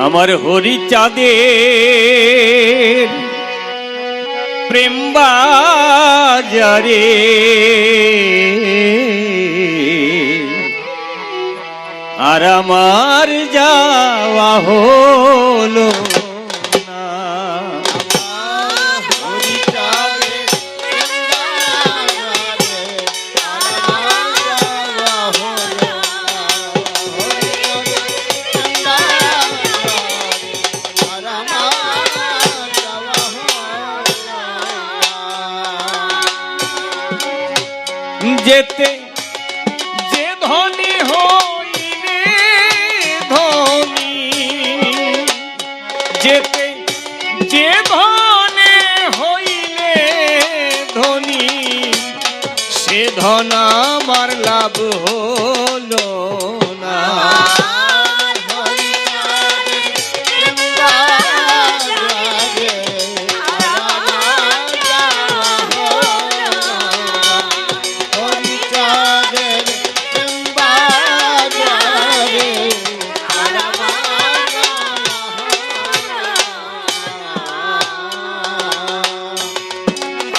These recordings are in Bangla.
আমার হরিচাঁদের প্রেম বাজারে আর আমার যাওয়া হলো যেতে যে ধনী হইলে ধনী, যেতে যে ধনে হইলে ধনী, সে ধন আমার লাভ হলো না।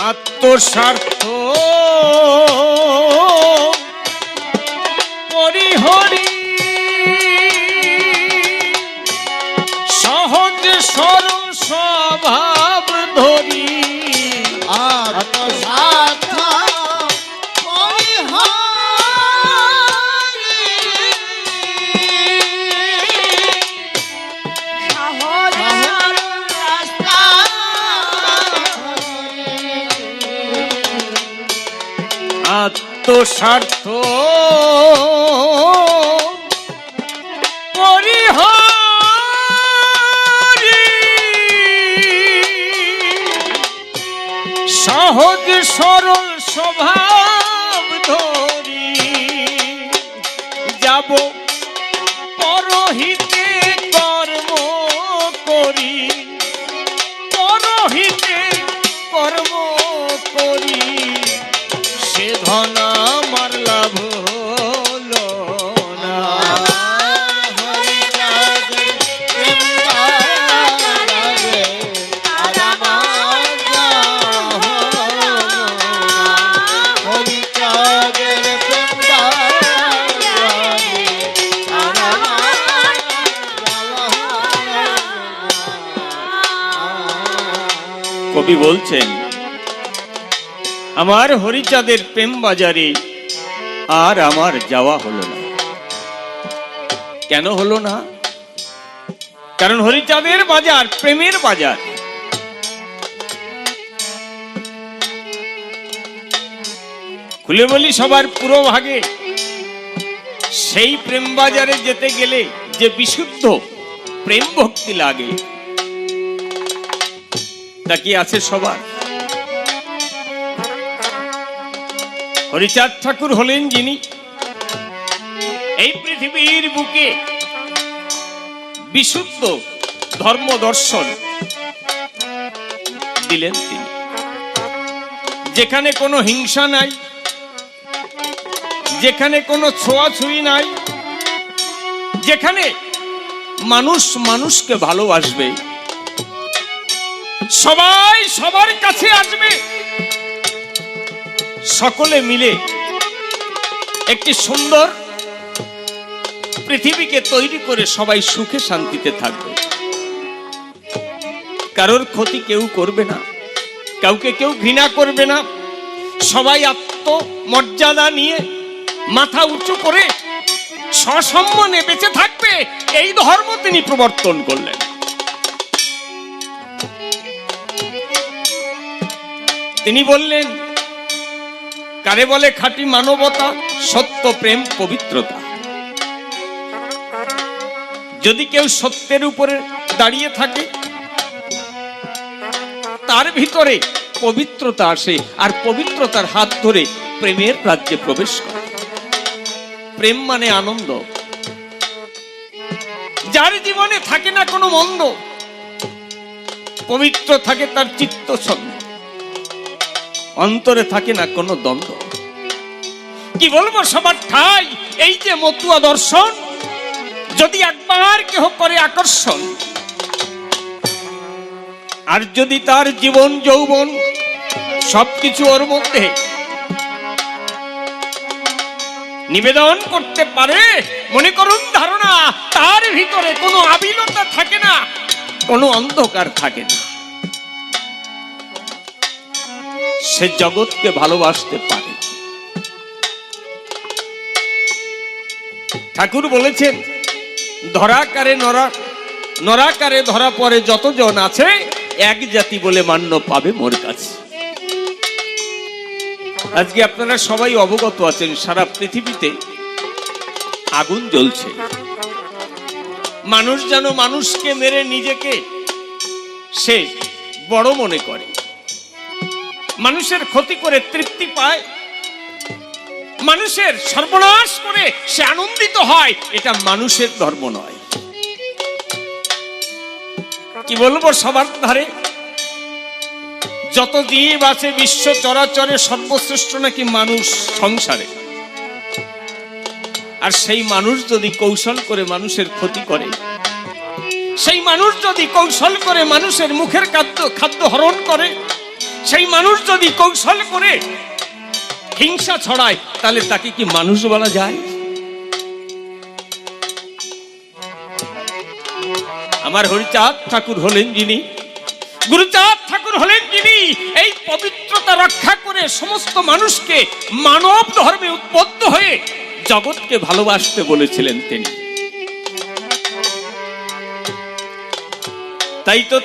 আত্মস্বার্থ পরিহরি সহজ সরল স্বভাব ধরি, আত্মস্বার্থ আত্মস্বার্থ পরিহরি সহজ সরল স্বভাব ধরি, যাব পরহিতে কর্ম করি, পরহিতে কর্ম করি, সে ধন আমার লাভ হলো না। কবি বলছেন আমার হরিচাঁদের প্রেম বাজারে আর আমার যাওয়া হলো না। কেন হলো না? কারণ হরিচাঁদের বাজার প্রেমের বাজার। খুলে বলি সবার পুরো ভাগে সেই প্রেম বাজারে যেতে গেলে যে বিশুদ্ধ প্রেম ভক্তি লাগে তা কি আছে সবার? হরিচাঁদ ঠাকুর হলেন যিনি এই পৃথিবীর বুকে বিশুদ্ধ ধর্ম দর্শন দিলেন। তিনি যেখানে কোনো হিংসা নাই, যেখানে কোনো ছোঁয়াছুঁয়ি নাই, যেখানে মানুষ মানুষকে ভালোবাসবে, সবাই সবার কাছে আসবে, সকলে মিলে একটি সুন্দর পৃথিবীকে তৈরি করে সবাই সুখে শান্তিতে থাকবে। কারোর ক্ষতি কেউ করবে না, কাউকে কেউ ঘৃণা করবে না, সবাই আত্মমর্যাদা নিয়ে মাথা উঁচু করে সসম্মানে বেঁচে থাকবে, এই ধর্ম তিনি প্রবর্তন করলেন। তিনি বললেন কারে বলে খাঁটি মানবতা, সত্য, প্রেম, পবিত্রতা। যদি কেউ সত্যের উপরে দাঁড়িয়ে থাকে তার ভিতরে পবিত্রতা আসে, আর পবিত্রতার হাত ধরে প্রেমের রাজ্যে প্রবেশ করে। প্রেম মানে আনন্দ। যার জীবনে থাকে না কোনো মন্দ, পবিত্র থাকে তার চিত্ত ছন্দ, অন্তরে থাকে না কোনো দ্বন্দ্ব। কি বলবো সবার ঠাই এই যে মতুয়া দর্শন, যদি একবার কেহ করে আকর্ষণ, আর যদি তার জীবন যৌবন সবকিছু ওর মধ্যে নিবেদন করতে পারে, মনে করুন ধারণা তার ভিতরে কোনো আবিলতা থাকে না, কোনো অন্ধকার থাকে না, সে জগৎকে ভালোবাসতে পারে। ঠাকুর বলেছেন, ধরাকারে নরাকারে ধরা পড়ে যতজন আছে, এক জাতি বলে মান্য পাবে মোর কাছে। আজকে আপনারা সবাই অবগত আছেন, সারা পৃথিবীতে আগুন জ্বলছে। মানুষ যেন মানুষকে মেরে নিজেকে সে বড় মনে করে, মানুষের ক্ষতি করে তৃপ্তি পায়, মানুষের সর্বনাশ করে সে আনন্দিত হয়। এটা মানুষের ধর্ম নয়। কি বলবো, সবার ধারে যত জীব আছে বিশ্ব চরাচরে সর্বশ্রেষ্ঠ নাকি মানুষ সংসারে। আর সেই মানুষ যদি কৌশল করে মানুষের ক্ষতি করে, সেই মানুষ যদি কৌশল করে মানুষের মুখের খাদ্য হরণ করে, সেই মানুষ যদি কৌশল করে হিংসা ছড়ায়, তাহলে তাকে কি মানুষ বলা যায়? আমার হরিচাঁদ ঠাকুর হলেন যিনি, গুরুচাঁদ ঠাকুর হলেন যিনি এই পবিত্রতা রক্ষা করে সমস্ত মানুষকে মানব ধর্মে উদ্বুদ্ধ হয়ে জগৎকে ভালোবাসতে বলেছিলেন তিনি। তাই তো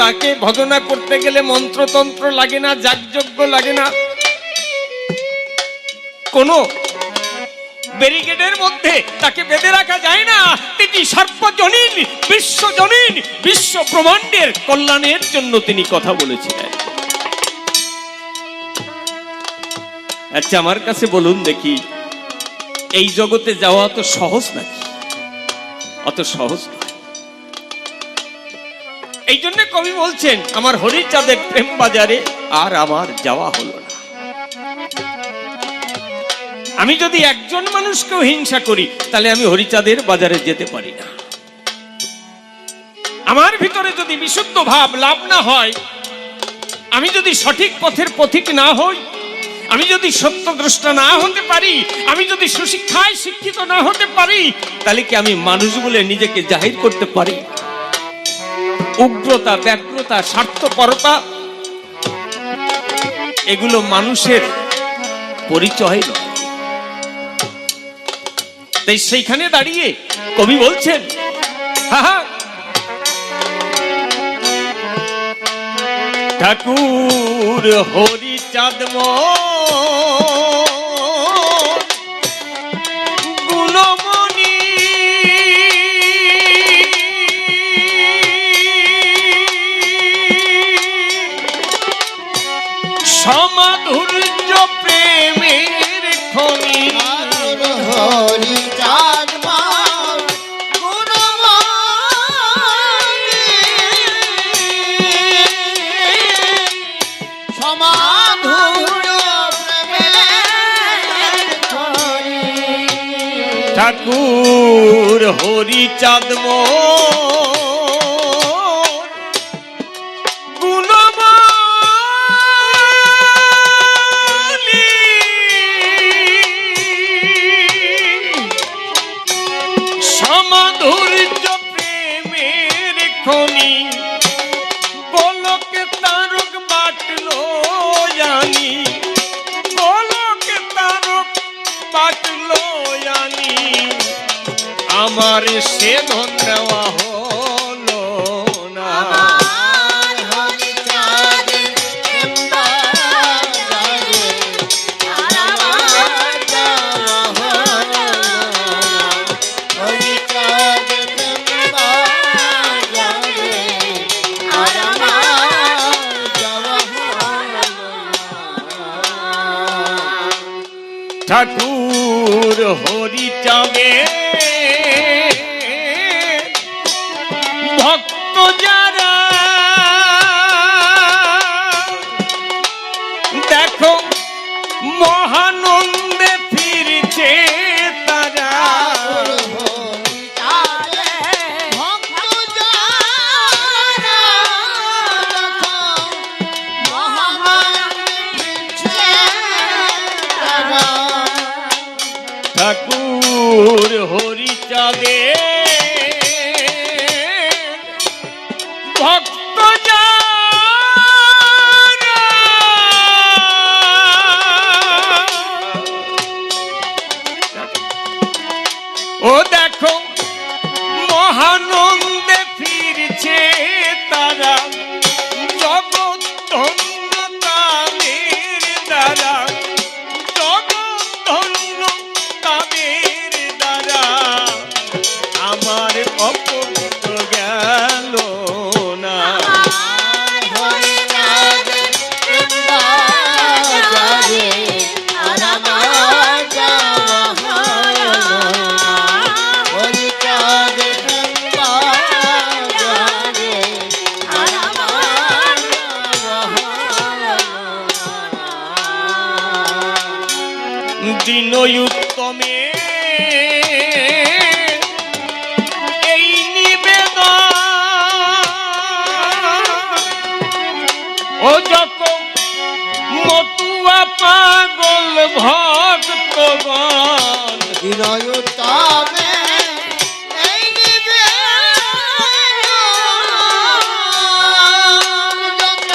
তাকে ভজনা করতে গেলে মন্ত্রতন্ত্র লাগে না, যাগযজ্ঞ লাগে না, কোন ব্যারিকেডের মধ্যে তাকে বেঁধে রাখা যায় না। তিনি সর্বজনীন, বিশ্বজনীন, বিশ্ব ব্রহ্মাণ্ডের কল্যাণের জন্য তিনি কথা বলেছিলেন। আচ্ছা, আমার কাছে বলুন দেখি, এই জগতে যাওয়া অত সহজ নাকি? অত সহজ নয়। এই জন্য কবি বলছেন, আমার হরিচাঁদের প্রেম বাজারে আর আমার যাওয়া হলো না। আমি যদি একজন মানুষকেও হিংসা করি, তাহলে আমি হরিচাঁদের বাজারে যেতে পারি না। আমার ভিতরে যদি বিশুদ্ধ ভাব লাভ না হয়, আমি যদি সঠিক পথের পথিক না হই, আমি যদি সত্যদ্রষ্টা না হতে পারি, আমি যদি সুশিক্ষায় শিক্ষিত না হতে পারি, তাহলে কি আমি মানুষ বলে নিজেকে জাহির করতে পারি? উগ্রতা, ব্যগ্রতা, স্বার্থপরতা, এগুলো মানুষের পরিচয় নয়। তাই সেইখানে দাঁড়িয়ে কবি বলছেন, ঠাকুর হরিচাঁদ গুণমণি সমাধুর্য প্রেমের খনি, হরিচাঁদ ঠাকুর হরিচাঁদ গুণমণি সমাধুর্য প্রেমের খনি, গোলকে তারক বাটলো জানি, গোলকে তারক বাটলো জানি, আমার সে ধন দেওয়া হলো না। ঠাকুর হরিচাঁদে ভক্ত যারা, দেখো মহানন্দে ফিরছে তারা, চাঁদে ভক্ত ও দেখো মহানন্দে ফিরছে তারা, জগৎ ধন্য তাদের দ্বারা, জগৎ ধন্য তাদের দ্বারা, আমার অপূর্ত গেল না। দিনয়ুত্তমে এই নিবেদন, ও যত মতুয়া পাগল ভক্তগণ, দিনয়ুত্তমে এই নিবেদন, যত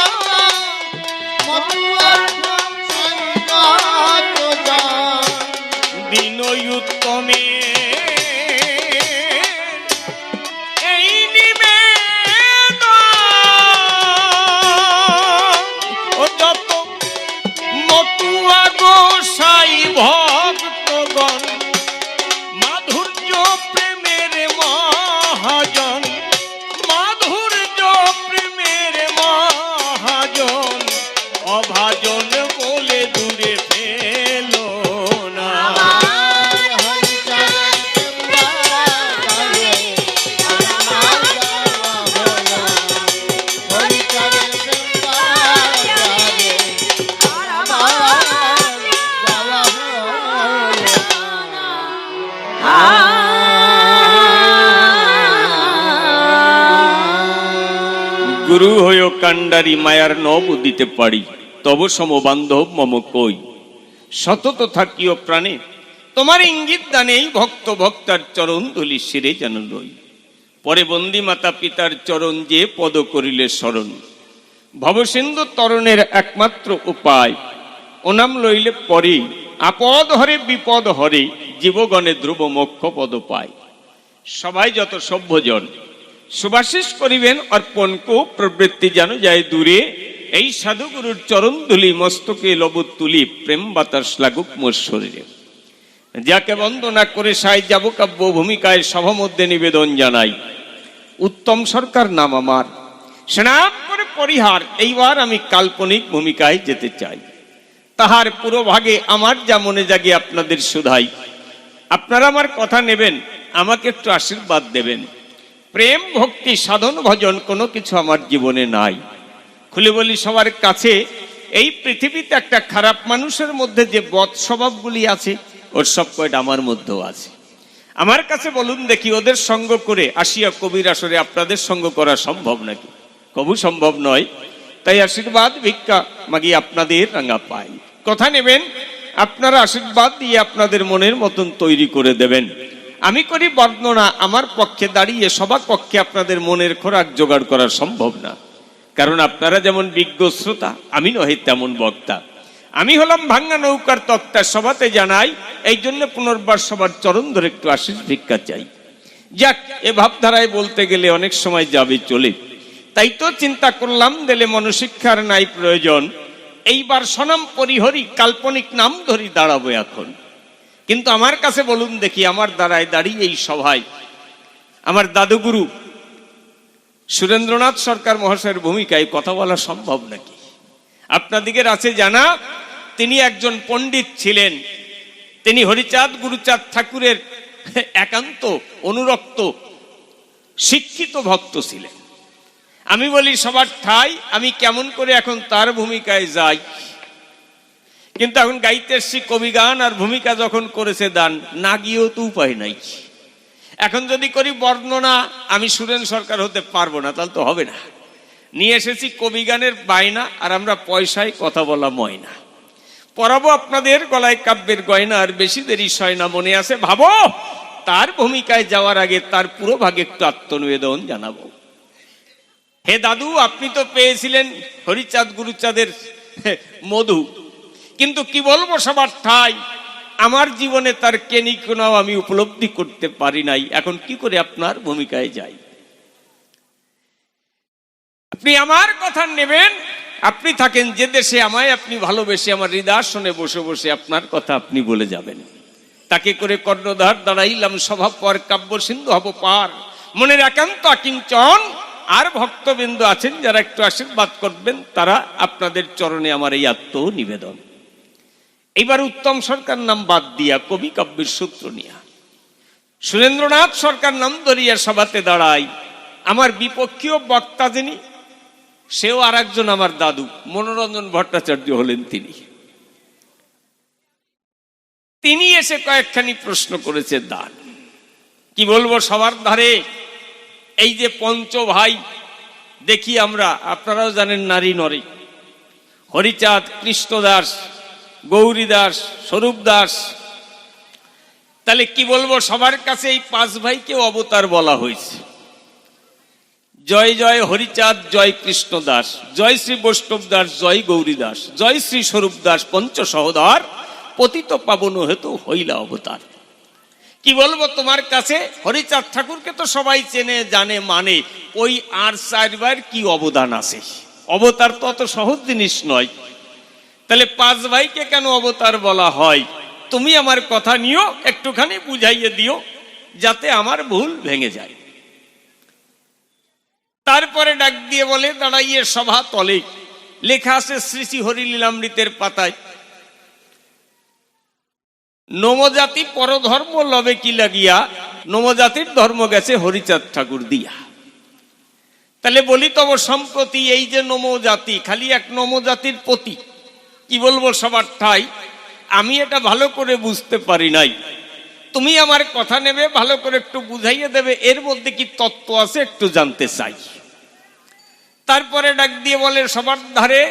মতুয়া সঙ্গতগণ, দিনয়ুত্তমে এই নিবেদন, ও যত মতুয়া গোসাই ভক্তগণ, মাধুর্য প্রেমের মহাজন, মাধুর্য প্রেমের মহাজন, অভাজন বলে দূরে ফেল না। গুরু হয়ে কান্ডারি মায়ার নব দিতে পারি, তব সম বান্ধব মম কই, সতত থাকিও প্রাণে তোমার ইঙ্গিত দানেই, ভক্ত ভক্তার চরণ ধুলি শিরে যেন লই, পরে বন্দী মাতা পিতার চরণ যে পদ করিলে স্মরণ, ভবসিন্ধু তরণের একমাত্র উপায়, ওনাম লইলে পরে আপদ হরে বিপদ হরে, জীবগণে ধ্রুব মোক্ষ পদ পায়। সবাই যত সভ্যজন সুভাষিস করিবেন অর্পণকো, প্রবৃত্তি যেন যায় দূরে, এই সাধুগুরুর চরণ ধুলি মস্তকে লবু তুলি, প্রেম বাতাস লাগুক মোর শরীরে। যাকে বন্দনা করে সাই যাব কাব্য ভূমিকায় সভা মধ্যে নিবেদন জানাই, উত্তম সরকার নাম আমার, স্নান করে পরিহার, এইবার আমি কাল্পনিক ভূমিকায় যেতে চাই। তাহার পুরো ভাগে আমার যা মনে জাগে আপনাদের শুধাই, আপনারা আমার কথা নেবেন, আমাকে একটু আশীর্বাদ দেবেন। প্রেম ভক্তি সাধন ভজন কোনো কিছু আমার জীবনে নাই। খুলে বলি সবার কাছে, এই পৃথিবীতে একটা খারাপ মানুষের মধ্যে যে বদ স্বভাবগুলি আছে, ওর সব কয়টা আমার মধ্যেও আছে। আমার কাছে বলুন দেখি, ওদের সঙ্গ করে আসিয়া কবির আসরে আপনাদের সঙ্গ করা সম্ভব নাকি? কবু সম্ভব নয়। তাই আশীর্বাদ ভিক্ষা মাগি আপনাদের রাঙা পাই। কথা নেবেন, আপনারা আশীর্বাদ দিয়ে আপনাদের মনের মতন তৈরি করে দেবেন। আমি করি বর্ণনা, আমার পক্ষে দাঁড়িয়ে সভা কক্ষে আপনাদের মনের খোরাক জোগাড় করা সম্ভব না। কারণ আপনারা যেমন বিজ্ঞ শ্রোতা, আমি নহে তেমন বক্তা। আমি হলাম ভাঙ্গা নৌকার তক্তা, সভাতে জানাই, এই জন্য পুনর্বার সবার চরণ ধরে একটু আশীষ ভিক্ষা চাই। যাক, এ ভাবধারায় বলতে গেলে অনেক সময় যাবে চলে, তাই তো চিন্তা করলাম দিলে মনশিক্ষার নাই প্রয়োজন, এইবার সনাম পরিহরি কাল্পনিক নাম ধরি দাঁড়াবো এখন। কিন্তু আমার কাছে বলুন দেখি, আমার দ্বারায় দাঁড়িয়ে এই সভায় আমার দাদুগুরু সুরেন্দ্রনাথ সরকার মহাশয়ের ভূমিকায় কথা বলা সম্ভব নাকি? আপনাদিগের আছে জানা, তিনি একজন পণ্ডিত ছিলেন। তিনি হরিচাঁদ গুরুচাঁদ ঠাকুরের একান্ত অনুরক্ত শিক্ষিত ভক্ত ছিলেন। আমি বলি সবার ঠাই, আমি কেমন করে এখন তার ভূমিকায় যাই? কিন্তু এখন গাইতে এসছি কবি গান, আর ভূমিকা যখন করেছে দান, না গিয়েও তো উপায় নাই। এখন যদি করি বর্ণনা, আমি সুরেন সরকার হতে পারবো না, তাহলে তো হবে না। নিয়ে এসেছি কবি গানের বায়না, আর আমরা পয়সায় কথা বলা ময়না। পরাবো আপনাদের গলায় কাব্যের গয়না, আর বেশি দেরি সয় না। মনে আছে ভাবো তার ভূমিকায় যাওয়ার আগে তার পুরো ভাগে একটু আত্মনিবেদন জানাবো। হে দাদু, আপনি তো পেয়েছিলেন হরিচাঁদ গুরুচাঁদের মধু, কিন্তু কি বলবো সবার ঠাই, আমার জীবনে তার কেনিকোনাও আমি উপলব্ধি করতে পারি নাই। এখন কি করে আপনার ভূমিকায় যাই? আপনি আমার কথা নেবেন, আপনি থাকেন যে দেশে, আমায় আপনি ভালোবেসে আমার হৃদয়াসনে বসে বসে আপনার কথা আপনি বলে যাবেন। তাকে করে কর্ণধার দাঁড়াইলাম স্বভাব পর, কাব্য সিন্ধু হব পার, মনের একান্ত আকিঞ্চন। আর ভক্তবৃন্দ আছেন যারা একটু আশীর্বাদ করবেন, তারা আপনাদের চরণে আমার এই আত্মনিবেদন। এইবার উত্তম সরকার নাম বাদ দিয়া কবি কাব্যের সূত্র নিয়া সুরেন্দ্রনাথ সরকার নাম ধরিয়া সভাতে দাঁড়াই। আমার বিপক্ষীয় বক্তা যিনি, সেও আর একজন আমার দাদু, মনোরঞ্জন ভট্টাচার্য হলেন তিনি। তিনি এসে কয়েকখানি প্রশ্ন করেছে দান। কি বলবো, সবার ধারে এই যে পঞ্চ ভাই দেখি আমরা, আপনারাও জানেন নারী নরে, হরিচাঁদ, কৃষ্ণদাস, গৌরী দাস, স্বরূপ দাস। তাহলে কি বলবো, সবার কাছে এই পাঁচ ভাইকে অবতার বলা হয়েছে। জয় জয় হরিচাঁদ, জয় কৃষ্ণ দাস, জয় শ্রী বৈষ্ণব দাস, জয় গৌরী দাস, জয় শ্রী স্বরূপ দাস, পঞ্চ সহোদর, পতিত পাবন হেতু হইলা অবতার। কি বলবো তোমার কাছে, হরিচাঁদ ঠাকুরকে তো সবাই চেনে জানে মানে, ওই আর চারবার কি অবদান আছে? অবতার তো অত সহজ জিনিস নয়। তাহলে পাঁচ ভাইকে কেন অবতার বলা হয়? তুমি আমার কথা নিও, একটুখানি বুঝাইয়ে দিও যাতে আমার ভুল ভেঙে যায়। তারপরে ডাক দিয়ে বলে, দাঁড়াইয়ে সভা তলে, লেখা আছে শ্রী শ্রী হরিলীলামৃতের পাতায়, নমজাতি পরধর্ম লবে কি লাগিয়া, নমজাতির ধর্ম গেছে হরিচাঁদ ঠাকুর দিয়া। তাহলে বলি, তব সম্প্রতি এই যে নমজাতি, খালি এক নমজাতির প্রতি, কি বলবো সবার ঠাই, আমি এটা ভালো করে বুঝতে পারি নাই। তুমি আমার কথা নেবে, ভালো করে একটু বুঝাইয়ে দেবে, এর মধ্যে কি তত্ত্ব আছে একটু জানতে চাই। তারপরে ডাক দিয়ে বলে, সবার ধারে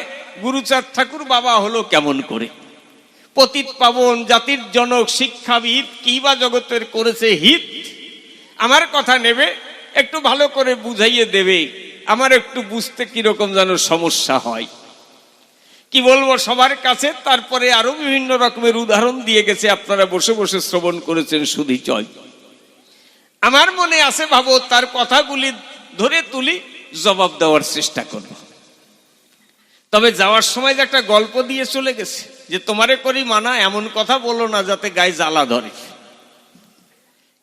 গুরুচাঁদ ঠাকুর বাবা হলো কেমন করে? পতিত পাবন, জাতির জনক, শিক্ষাবিদ, কি বা জগতের করেছে হিত। আমার কথা নেবে, একটু ভালো করে বুঝাইয়ে দেবে, আমার একটু বুঝতে কিরকম যেন সমস্যা হয়। কি বলবো সবার কাছে। তারপরে আরো বিভিন্ন রকমের উদাহরণ দিয়ে গেছে, আপনারা বসে বসে শ্রবণ করেছেন সুধী চয়। আমার মনে আছে, ভাবো তার কথাগুলি ধরে তুলি, জবাব দেওয়ার চেষ্টা করব। তবে যাওয়ার সময় যে একটা গল্প দিয়ে চলে গেছে, যে তোমারে করি মানা, এমন কথা বলো না যাতে গায়ে জ্বালা ধরে।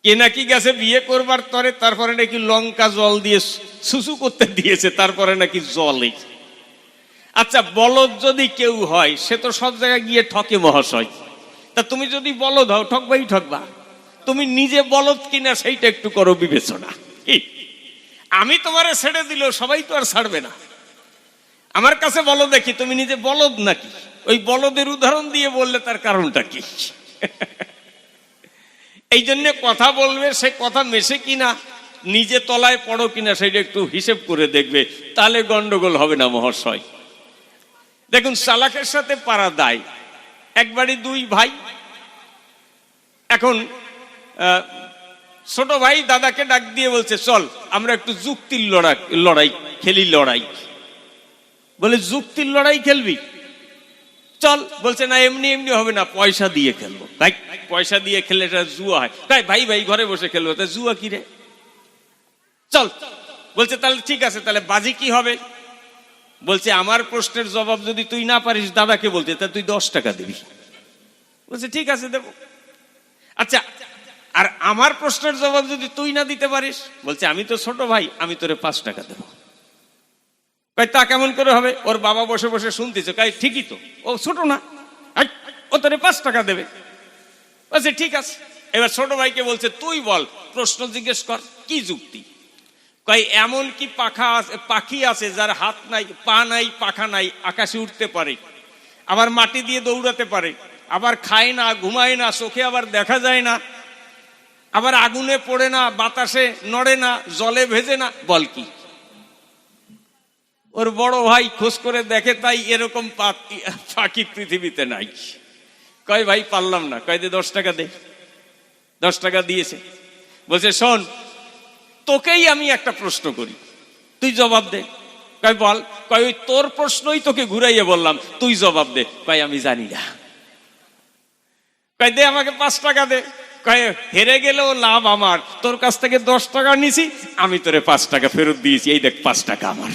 কে নাকি গেছে বিয়ে করবার তরে, তারপরে নাকি লঙ্কা জল দিয়ে সুসু করতে দিয়েছে, তারপরে নাকি জলে। আচ্ছা, বলদ যদি কেউ হয়, সে তো সব জায়গায় গিয়ে ঠকে মহাশয়। তা তুমি যদি বলদ হও, ঠকবাই ঠকবা। তুমি নিজে বলদ কিনা সেইটা একটু করো বিবেচনা। আমি তোমারে ছেড়ে দিল, সবাই তো আর ছাড়বে না। আমার কাছে বলো দেখি, তুমি নিজে বলদ নাকি? ওই বলদের উদাহরণ দিয়ে বললে তার কারণটা কি? এই জন্য কথা বলবে, সে কথা মেশে কিনা, নিজে তলায় পড়ো কিনা, সেটা একটু হিসেব করে দেখবে, তাহলে গন্ডগোল হবে না মহাশয়। দেখুন, চালাকের সাথে পারা দায়। এক বাড়ি দুই ভাই। এখন ছোট ভাই দাদাকে ডাক দিয়ে বলছে, চল আমরা একটু যুক্তির লড়াই খেলি। লড়াই বলে, যুক্তির লড়াই খেলবি? চল। বলছে, না এমনি এমনি হবে না, পয়সা দিয়ে খেলবো। ভাই, পয়সা দিয়ে খেলে এটা জুয়া হয়। তাই ভাই ভাই ঘরে বসে খেলবো, তা জুয়া কি রে? চল। বলছে, তাহলে ঠিক আছে, তাহলে বাজি কি হবে? বলছে, আমার প্রশ্নের জবাব যদি তুই না পারিস, দাদাকে বলতে, তা তুই 10 টাকা দিবি। বলছে, ঠিক আছে দেব। আচ্ছা, আর আমার প্রশ্নের জবাব যদি তুই না দিতে পারিস? বলছে, আমি তো ছোট ভাই, আমি তোরে 5 টাকা দেবো। তা কেমন করে হবে? ওর বাবা বসে বসে শুনতেছে, ঠিকই তো, ও ছোট না, ও তোরে 5 টাকা দেবে। বলছে, ঠিক আছে। এবার ছোট ভাইকে বলছে, তুই বল, প্রশ্ন জিজ্ঞেস কর, কি যুক্তি? এমন কি পাখি আছে যার হাত নাই, পা নাই, পাখা নাই, আকাশে উঠতে পারে, আবার মাটি দিয়ে দৌড়াতে পারে, আবার খায় না, ঘুমায় না, চোখে আবার দেখা যায় না, আবার আগুনে পড়ে না, বাতাসে নড়ে না, জলে ভেজে না? বল কি? ওর বড় ভাই খোঁজ করে দেখে, তাই এরকম পাখি পৃথিবীতে নাই। ভাই পারলাম না। দে 10 টাকা দে। 10 টাকা দিয়েছে। বলছে শোন, তোকেই আমি একটা প্রশ্ন করি, তুই জবাব দে। কয় বল। কয় ওই তোর প্রশ্নই তোকে ঘুরাইয়ে বললাম, তুই জবাব দে। কয় আমি জানি না। কয় দে আমাকে 5 টাকা দে। কয় হেরে গেলেও লাভ আমার, তোর কাছ থেকে 10 টাকা নিছি, আমি তোরে 5 টাকা ফেরত দিয়েছি, এই দেখ 5 টাকা আমার।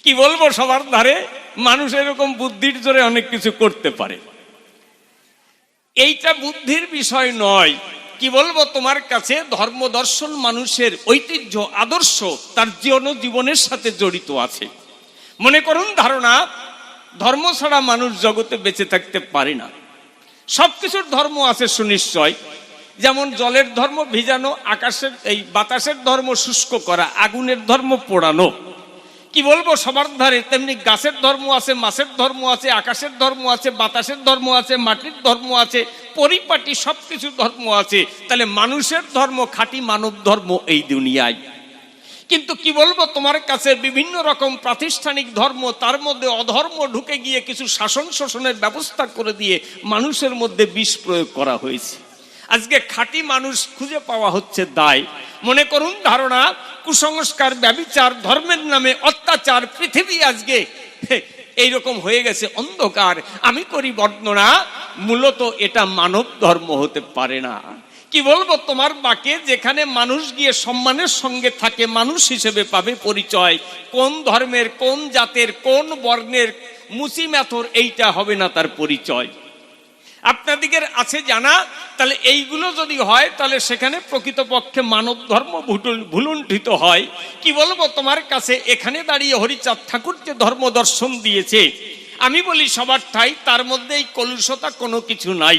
কি বলবো, সবার ধারে মানুষ এরকম বুদ্ধির জোরে অনেক কিছু করতে পারে। এইটা বুদ্ধির বিষয় নয়। কি বলবো তোমার কাছে, ধর্ম দর্শন মানুষের ঐতিহ্য আদর্শ তার জীবনের সাথে জড়িত আছে। মনে করুন ধারণা, ধর্ম ছাড়া মানুষ জগতে বেঁচে থাকতে পারে না। সবকিছুর ধর্ম আছে সুনিশ্চয়। যেমন জলের ধর্ম ভিজানো, আকাশের এই বাতাসের ধর্ম শুষ্ক করা, আগুনের ধর্ম পোড়ানো। কি বলবো সবার ধারে তেমনি গাছের ধর্ম আছে, মাছের ধর্ম আছে, আকাশের ধর্ম আছে, বাতাসের ধর্ম আছে, মাটির ধর্ম আছে, পরিপাটি সবকিছুর ধর্ম আছে। তাহলে মানুষের ধর্ম খাঁটি মানব ধর্ম এই দুনিয়ায়। কিন্তু কি বলবো তোমার কাছে, বিভিন্ন রকম প্রাতিষ্ঠানিক ধর্ম, তার মধ্যে অধর্ম ঢুকে গিয়ে কিছু শাসন শোষণের ব্যবস্থা করে দিয়ে মানুষের মধ্যে বিষ প্রয়োগ করা হয়েছে। আজকে খাঁটি মানুষ খুঁজে পাওয়া হচ্ছে দায়। মনে করুন ধারণা, কুসংস্কার, ব্যভিচার, ধর্মের নামে অত্যাচার, পৃথিবী আজকে এইরকম হয়ে গেছে অন্ধকার। আমি করি বর্ণনা, মূলত এটা মানব ধর্ম হতে পারে না। কি বলবো তোমার বাকে, যেখানে মানুষ গিয়ে সম্মানের সঙ্গে থাকে, মানুষ হিসেবে পাবে পরিচয়। কোন ধর্মের, কোন জাতের, কোন বর্ণের, মুচি মেথর, এইটা হবে না তার পরিচয়। আপনাদিগের আছে জানা। তাহলে এইগুলো যদি হয়, তাহলে সেখানে প্রকৃতপক্ষে মানব ধর্ম ভুলুণ্ঠিত হয়। কি বলবো তোমার কাছে, এখানে দাঁড়িয়ে হরিচাঁদ ঠাকুর যে ধর্ম দর্শন দিয়েছে, আমি বলি সবার ঠাই, তার মধ্যে এই কলুষতা কোনো কিছু নাই।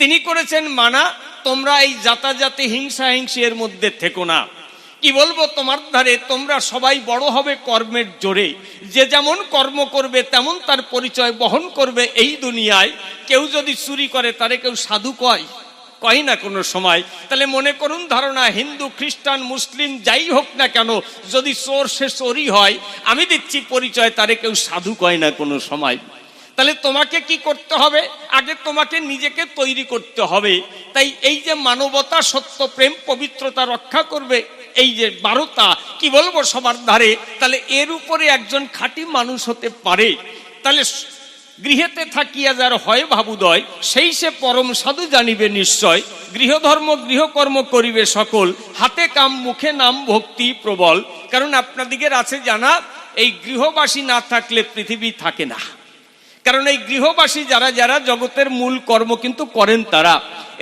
তিনি করেছেন মানা, তোমরা এই জাতাজাতি হিংসা হিংসি এর মধ্যে থেকো না। কি বলবো তোমার ধারে, তোমরা সবাই বড় হবে কর্মের জোরে। যে যেমন কর্ম করবে তেমন তার পরিচয় বহন করবে এই দুনিয়ায়। কেউ যদি চুরি করে তারে কেউ সাধু কয় না কোনো সময়। তাহলে মনে করুন ধারণা, হিন্দু, খ্রিস্টান, মুসলিম যাই হোক না কেন, যদি চোর সে চোরই হয়, আমি দিচ্ছি পরিচয়, তারে কেউ সাধু কয় না কোনো সময়। তাহলে তোমাকে কি করতে হবে, আগে তোমাকে নিজেকে তৈরি করতে হবে। তাই এই যে মানবতা, সত্য, প্রেম, পবিত্রতা রক্ষা করবে, এই যে 12টা, কি বলবো সবার ধারে, তাহলে এর উপরে একজন খাঁটি মানুষ হতে পারে। তাহলে গৃহেতে থাকিয়া যার হয় ভাবুদয়, সেই সে পরম সাধু জানিবে নিশ্চয়। গৃহধর্ম গৃহকর্ম করিবে সকল, হাতে কাম মুখে নাম ভক্তি প্রবল। কারণ আপনাদিগের আছে জানা, এই গৃহবাসী না থাকলে পৃথিবী থাকে না। কারণ এই গৃহবাসী যারা যারা জগতের মূল কর্ম কিন্তু করেন তারা।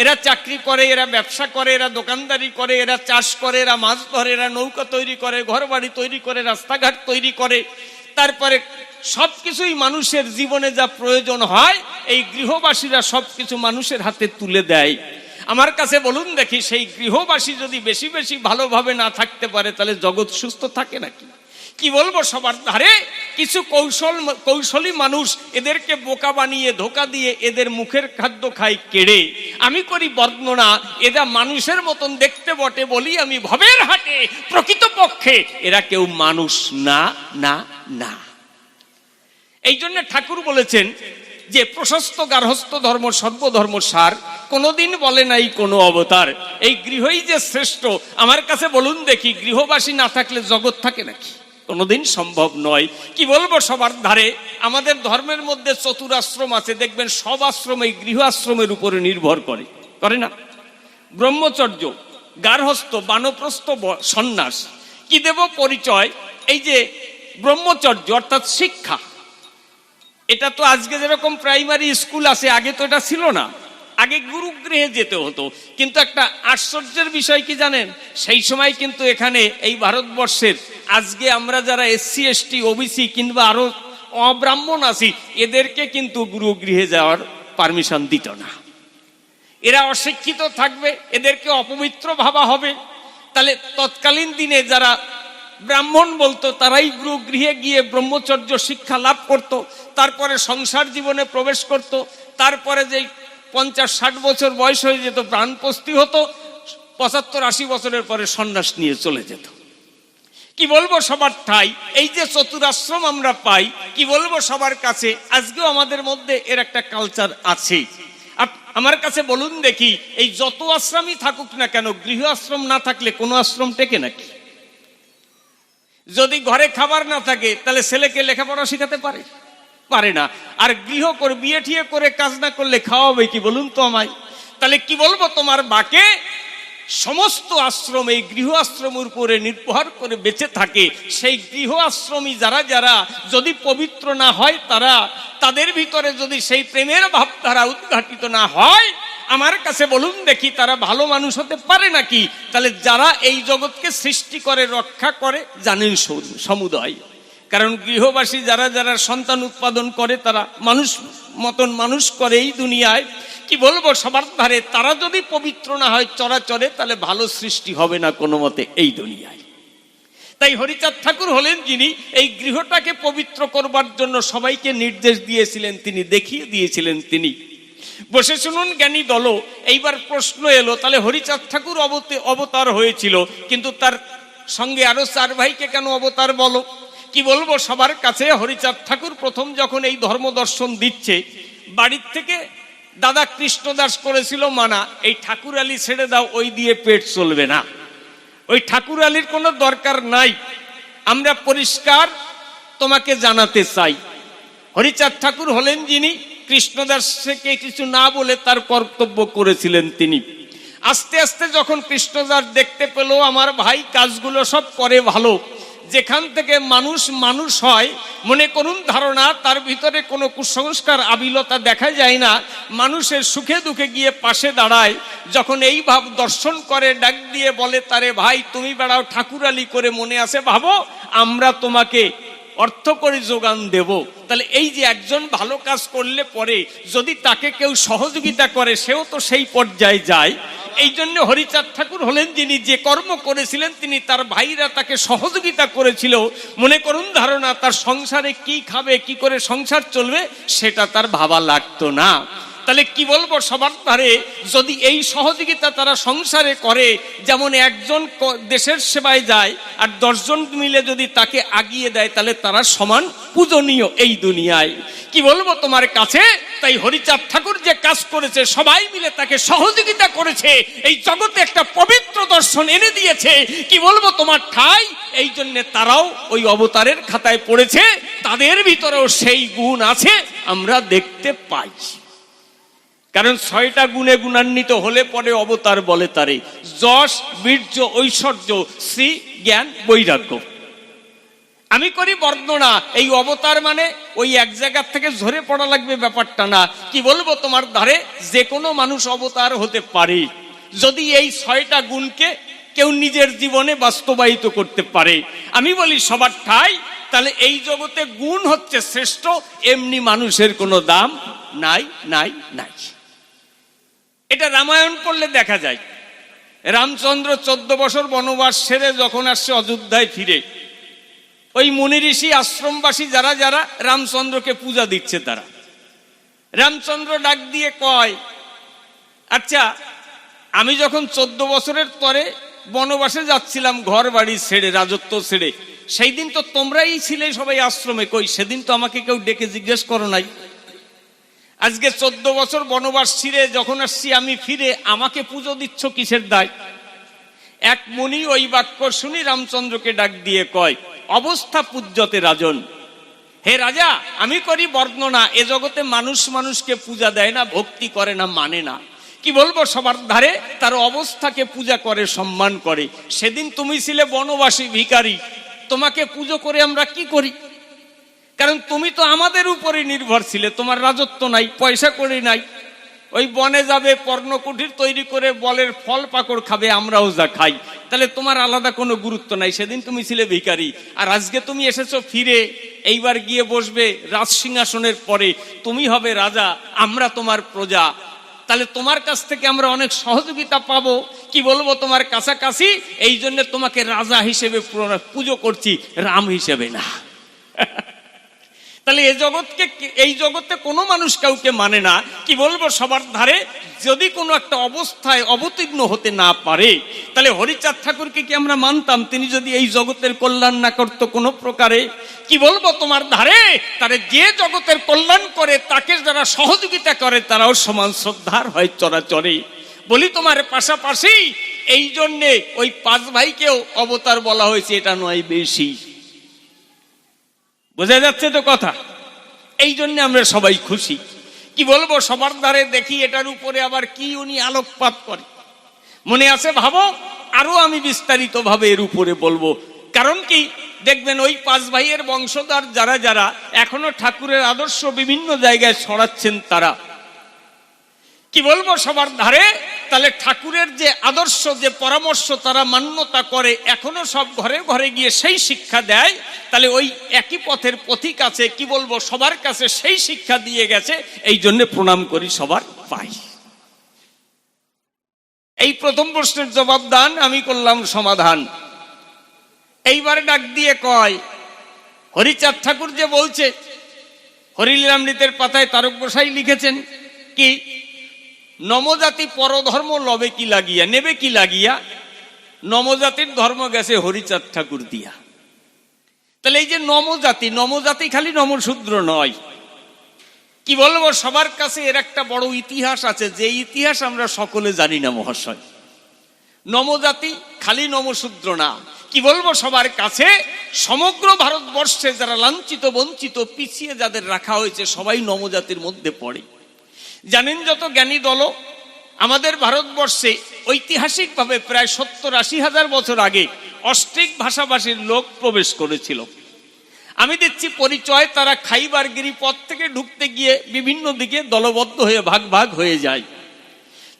এরা চাকরি করে, এরা ব্যবসা করে, এরা দোকানদারি করে, এরা চাষ করে, এরা মাছ ধরে, এরা নৌকা তৈরি করে, ঘর বাড়ি তৈরি করে, রাস্তাঘাট তৈরি করে। তারপরে সবকিছুই মানুষের জীবনে যা প্রয়োজন হয়, এই গৃহবাসীরা সবকিছু মানুষের হাতে তুলে দেয়। আমার কাছে বলুন দেখি, সেই গৃহবাসী যদি বেশি বেশি ভালোভাবে না থাকতে পারে, তাহলে জগৎ সুস্থ থাকে নাকি? কি বলবো সবার ধারে, কিছু কৌশলী মানুষ এদেরকে বোকা বানিয়ে, ধোকা দিয়ে এদের মুখের খাদ্য খাই কেড়ে। আমি করি বর্ণনা, এরা মানুষের মতন দেখতে বটে বলি আমি ভবের হাটে, প্রকৃতপক্ষে এরা কেউ মানুষ না না না। এই জন্য ঠাকুর বলেছেন যে প্রশস্ত গার্হস্থ ধর্ম সর্বধর্ম সার, কোনোদিন বলে নাই কোনো অবতার। এই গৃহই যে শ্রেষ্ঠ। আমার কাছে বলুন দেখি, গৃহবাসী না থাকলে জগৎ থাকে নাকি? কোনোদিন সম্ভব নয়। কি বলবো সবার ধারে, আমাদের ধর্মের মধ্যে চতুরাশ্রম আছে, দেখবেন সব আশ্রম এই গৃহ আশ্রমের উপরে নির্ভর করে না? ব্রহ্মচর্য, গার্হস্থ, বানপ্রস্থ, সন্ন্যাস। কি দেব পরিচয়? এই যে ব্রহ্মচর্য অর্থাৎ শিক্ষা, এটা তো আজকে যেরকম প্রাইমারি স্কুল আছে, আগে তো এটা ছিল না। আগে গুরুগৃহে যেতে হতো। কিন্তু একটা আশ্চর্যের বিষয় কি জানেন, সেই সময় কিন্তু এখানে এই ভারতবর্ষের আজকে আমরা যারা SC ST OBC কিংবা আরো অব্রাহ্মণ আছি, এদেরকে কিন্তু গুরুগৃহে যাওয়ার পারমিশন দিত না। এরা অশিক্ষিত থাকবে, এদেরকে অপবিত্র ভাবা হবে। তাহলে তৎকালীন দিনে যারা ব্রাহ্মণ বলতো, তারাই গুরুগৃহে গিয়ে ব্রহ্মচর্য শিক্ষা লাভ করত। তারপরে সংসার জীবনে প্রবেশ করত। তারপরে যে 50-60 বছর বয়স হয়ে যেত, প্রাণপস্তি হতো, 75-80 বছরের পরে সন্ন্যাস নিয়ে চলে যেত। কি বলবো সবার ঠাই, এই যে চতুরাশ্রম আমরা পাই, কি বলবো সবার কাছে, আজকেও আমাদের মধ্যে এর একটা কালচার আছে। আমার কাছে বলুন দেখি, এই যত আশ্রমই থাকুক না কেন, গৃহ আশ্রম না থাকলে কোনো আশ্রম টেকে নাকি? যদি ঘরে খাবার না থাকে তাহলে ছেলেকে লেখাপড়া শেখাতে পারে? পারে না। আর গৃহ করে বিয়ে ঠিয়ে করে কাজ না করলে খাওয়াবে কি বলুন তো আমায়? তাহলে কি বলবো তোমার বাকে? সমস্ত আশ্রম এই গৃহ আশ্রমের উপরে নির্ভর করে বেঁচে থাকে। সেই গৃহ আশ্রমী যারা যারা যদি পবিত্র না হয়, তাদের ভিতরে যদি সেই প্রেমের ভাবধারা উদ্ঘাটিত না হয়, আমার কাছে বলুন দেখি তারা ভালো মানুষ হতে পারে নাকি? তাহলে যারা এই জগৎকে সৃষ্টি করে রক্ষা করে জানেন সমুদয়। কারণ গৃহবাসী যারা যারা সন্তান উৎপাদন করে তারা মানুষ মতন মানুষ করে এই দুনিয়ায়। কি বলবো, সবার ধারে তারা যদি পবিত্র না হয় চরাচরে, তাহলে ভালো সৃষ্টি হবে না কোনো মতে এই দুনিয়ায়। তাই হরিচাঁদ ঠাকুর হলেন যিনি এই গৃহটাকে পবিত্র করবার জন্য সবাইকে নির্দেশ দিয়েছিলেন, তিনি দেখিয়ে দিয়েছিলেন। তিনি বসে শুনুন জ্ঞানী দল। এইবার প্রশ্ন এলো, তাহলে হরিচাঁদ ঠাকুর অবতার হয়েছিল, কিন্তু তার সঙ্গে আরো 4 ভাইকে কেন অবতার বলো? কি বলবো, সবার কাছে হরিচাঁদ ঠাকুর প্রথম যখন এই ধর্ম দর্শন দিচ্ছে, বাড়ির থেকে দাদা কৃষ্ণদাস করেছিল মানা, এই ঠাকুর আলী ছেড়ে দাও, ওই দিয়ে পেট চলবে না, ওই ঠাকুর আলীর কোনো দরকার নাই, আমরা পরিষ্কার তোমাকে জানাতে চাই। হরিচাঁদ ঠাকুর হলেন যিনি কৃষ্ণদাসকে কিছু না বলে তার কর্তব্য করেছিলেন। তিনি আস্তে আস্তে যখন কৃষ্ণদাস দেখতে পেল আমার ভাই কাজগুলো সব করে ভালো, যেখান থেকে মানুষ মানুষ হয়, মনে করুন ধারণা তার ভিতরে কোনো কুসংস্কার আবিলতা দেখা যায় না, মানুষের সুখে দুঃখে গিয়ে পাশে দাঁড়ায়, যখন এই ভাব দর্শন করে ডাক দিয়ে বলে, তারে ভাই তুমি বেড়াও ঠাকুর আলী করে মনে আছে, ভাবো আমরা তোমাকে অর্থ করে যোগান দেব। তাহলে এই যে একজন ভালো কাজ করলে পরে যদি তাকে কেউ সহযোগিতা করে, সেও তো সেই পর্যায়ে যায়। এই জন্য হরিচাঁদ ঠাকুর হলেন যিনি যে কর্ম করেছিলেন, তিনি তার ভাইরা তাকে সহযোগিতা করেছিল। মনে করুন ধারণা তার সংসারে কি খাবে, কি করে সংসার চলবে, সেটা তার ভাবা লাগতো না। তাহলে কি বলবো, সবার ধারে যদি এই সহযোগিতা তারা সংসারে করে, যেমন একজন দেশের সেবায় যায় আর 10 জন মিলে যদি তাকে আগিয়ে দেয়, তাহলে তারা সমান পূজনীয় এই দুনিয়ায়। কি বলবো তোমার কাছে, তাই হরিচাঁদ ঠাকুর যে কাজ করেছে, সবাই মিলে তাকে সহযোগিতা করেছে, এই জগতে একটা পবিত্র দর্শন এনে দিয়েছে। কি বলবো তোমার ঠাই, এই জন্য তারাও ওই অবতারের খাতায় পড়েছে, তাদের ভিতরেও সেই গুণ আছে আমরা দেখতে পাই। কারণ 6টা গুণে গুণান্বিত হলে পরে অবতার বলে তারে, যশ, বীর্য, ঐশ্বর্য, শ্রী, জ্ঞান, বৈরাগ্য। আমি করি বর্ণনা, এই অবতার মানে ওই এক জায়গা থেকে ঝরে পড়া লাগবে ব্যাপারটা না। কি বলবো তোমার ধারে যে কোনো মানুষ অবতার হতে পারে, যদি এই 6টা গুণকে কেউ নিজের জীবনে বাস্তবায়িত করতে পারে। আমি বলি সবার ঠাই, তাহলে এই জগতে গুণ হচ্ছে শ্রেষ্ঠ, এমনি মানুষের কোনো দাম নাই নাই নাই। এটা রামায়ণ পড়লে দেখা যায়। রামচন্দ্র 14 বছর বনবাস সেরে যখন আসছে অযোধ্যায় ফিরে, ওই মুনি ঋষি আশ্রমবাসী যারা যারা রামচন্দ্রকে পূজা দিচ্ছে, তারা রামচন্দ্র ডাক দিয়ে কয়, আচ্ছা আমি যখন 14 বছরের পরে বনবাসে যাচ্ছিলাম ঘর বাড়ি ছেড়ে, রাজত্ব ছেড়ে, সেই দিন তো তোমরাই ছিলে সবাই আশ্রমে, কই সেদিন তো আমাকে কেউ ডেকে জিজ্ঞেস করো নাই। আজকে 14 বছর বনবাস ছিঁড়ে যখন আসছি আমি ফিরে, আমাকে পুজো দিচ্ছ কিসের দায়? এক মুনি ওই বাক্য শুনি রামচন্দ্রকে ডাক দিয়ে কয়, অবস্থা পূজ্যতে রাজন, হে রাজা আমি করি বর্ণনা, এ জগতে মানুষ মানুষকে পূজা দেয় না, ভক্তি করে না, মানে না। কি বলবো সবার ধারে তার অবস্থাকে পূজা করে, সম্মান করে। সেদিন তুমি ছিলে বনবাসী ভিখারি, তোমাকে পুজো করে আমরা কি করি? কারণ তুমি তো আমাদের উপরে নির্ভর ছিলে, তোমার রাজত্ব নাই, পয়সা করি নাই, ওই বনে যাবে পর্ণকুটির তৈরি করে বলের ফল পাকড় খাবে, আমরাও যা খাই, তাহলে তোমার আলাদা কোনো গুরুত্ব নাই। সেদিন তুমি ছিলে ভিখারি, আর আজকে তুমি এসেছো ফিরে, এইবার গিয়ে বসবে রাজ সিংহাসনের পরে, তুমি হবে রাজা, আমরা তোমার প্রজা, তাহলে তোমার কাছ থেকে আমরা অনেক সহযোগিতা পাবো। কি বলবো তোমার কাছাকাছি, এই জন্য তোমাকে রাজা হিসেবে পুজো করছি, রাম হিসেবে না। তাহলে এই জগতে কোনো মানুষ কাউকে মানে না। কি বলবো, সবার ধারে যদি কোনো একটা অবস্থায় অবতীর্ণ হতে না পারে, তাহলে হরিচাঁদ ঠাকুরকে কি আমরা মানতাম তিনি যদি এই জগতের কল্যাণ না করতো কোনো প্রকারে? কি বলবো, তোমার ধারে তারে যে জগতের কল্যাণ করে তাকে যারা সহযোগিতা করে তারাও সমান শ্রদ্ধার হয় চরাচরে। বলি তোমার পাশাপাশি এই জন্যে ওই 5 ভাইকেও অবতার বলা হয়েছে, এটা নয় বেশি। বোঝা যাচ্ছে তো কথা? এই জন্য আমরা সবাই খুশি। কি বলবো, সবার ধারে দেখি এটার উপরে আবার কি উনি আলোকপাত করে। মনে আছে, ভাবো, আরো আমি বিস্তারিত ভাবে এর উপরে বলবো। কারণ কি, দেখবেন ওই 5 ভাইয়ের বংশধর যারা যারা এখনো ঠাকুরের আদর্শ বিভিন্ন জায়গায় ছড়াচ্ছেন, তারা কি বলবো সবার ধারে, তাহলে ঠাকুরের যে আদর্শ, যে পরামর্শ তারা মান্যতা করে, এখনো সব ঘরে ঘরে গিয়ে সেই শিক্ষা দেয়। তাহলে ওই একই পথের পথিক আছে, কি বলবো, সবার কাছে সেই শিক্ষা দিয়ে গেছে। এই জন্য প্রণাম করি সবার পাই। এই প্রথম প্রশ্নের জবাব দান, আমি করলাম সমাধান। এইবারে ডাক দিয়ে কয়, হরিচাঁদ ঠাকুর যে বলছে, হরিলীলামৃতের পাতায় তারক গোসাই লিখেছেন কি, নমজাতি পরধর্ম লবে কি লাগিয়া, নেবে কি লাগিয়া, নমজাতির ধর্ম গেছে হরিচাঁদ ঠাকুর দিয়া। তাহলে এই যে নমজাতি খালি নমশূদ্র নয়। কি বলবো, সবার কাছে এর একটা বড় ইতিহাস আছে, যে ইতিহাস আমরা সকলে জানি না মহাশয়। নমজাতি খালি নমশূদ্র না। কি বলবো, সবার কাছে সমগ্র ভারতবর্ষে যারা লাঞ্ছিত, বঞ্চিত, পিছিয়ে যাদের রাখা হয়েছে, সবাই নমজাতির মধ্যে পড়ে। জানেন, যত জ্ঞানী দল আমাদের ভারতবর্ষে ঐতিহাসিকভাবে প্রায় 70-80 হাজার বছর আগে অস্ট্রিক ভাষাভাষীর লোক প্রবেশ করেছিল। আমি দিচ্ছি পরিচয়, তারা খাইবার গিরিপথ থেকে ঢুকতে গিয়ে বিভিন্ন দিকে দলবদ্ধ হয়ে ভাগ ভাগ হয়ে যায়।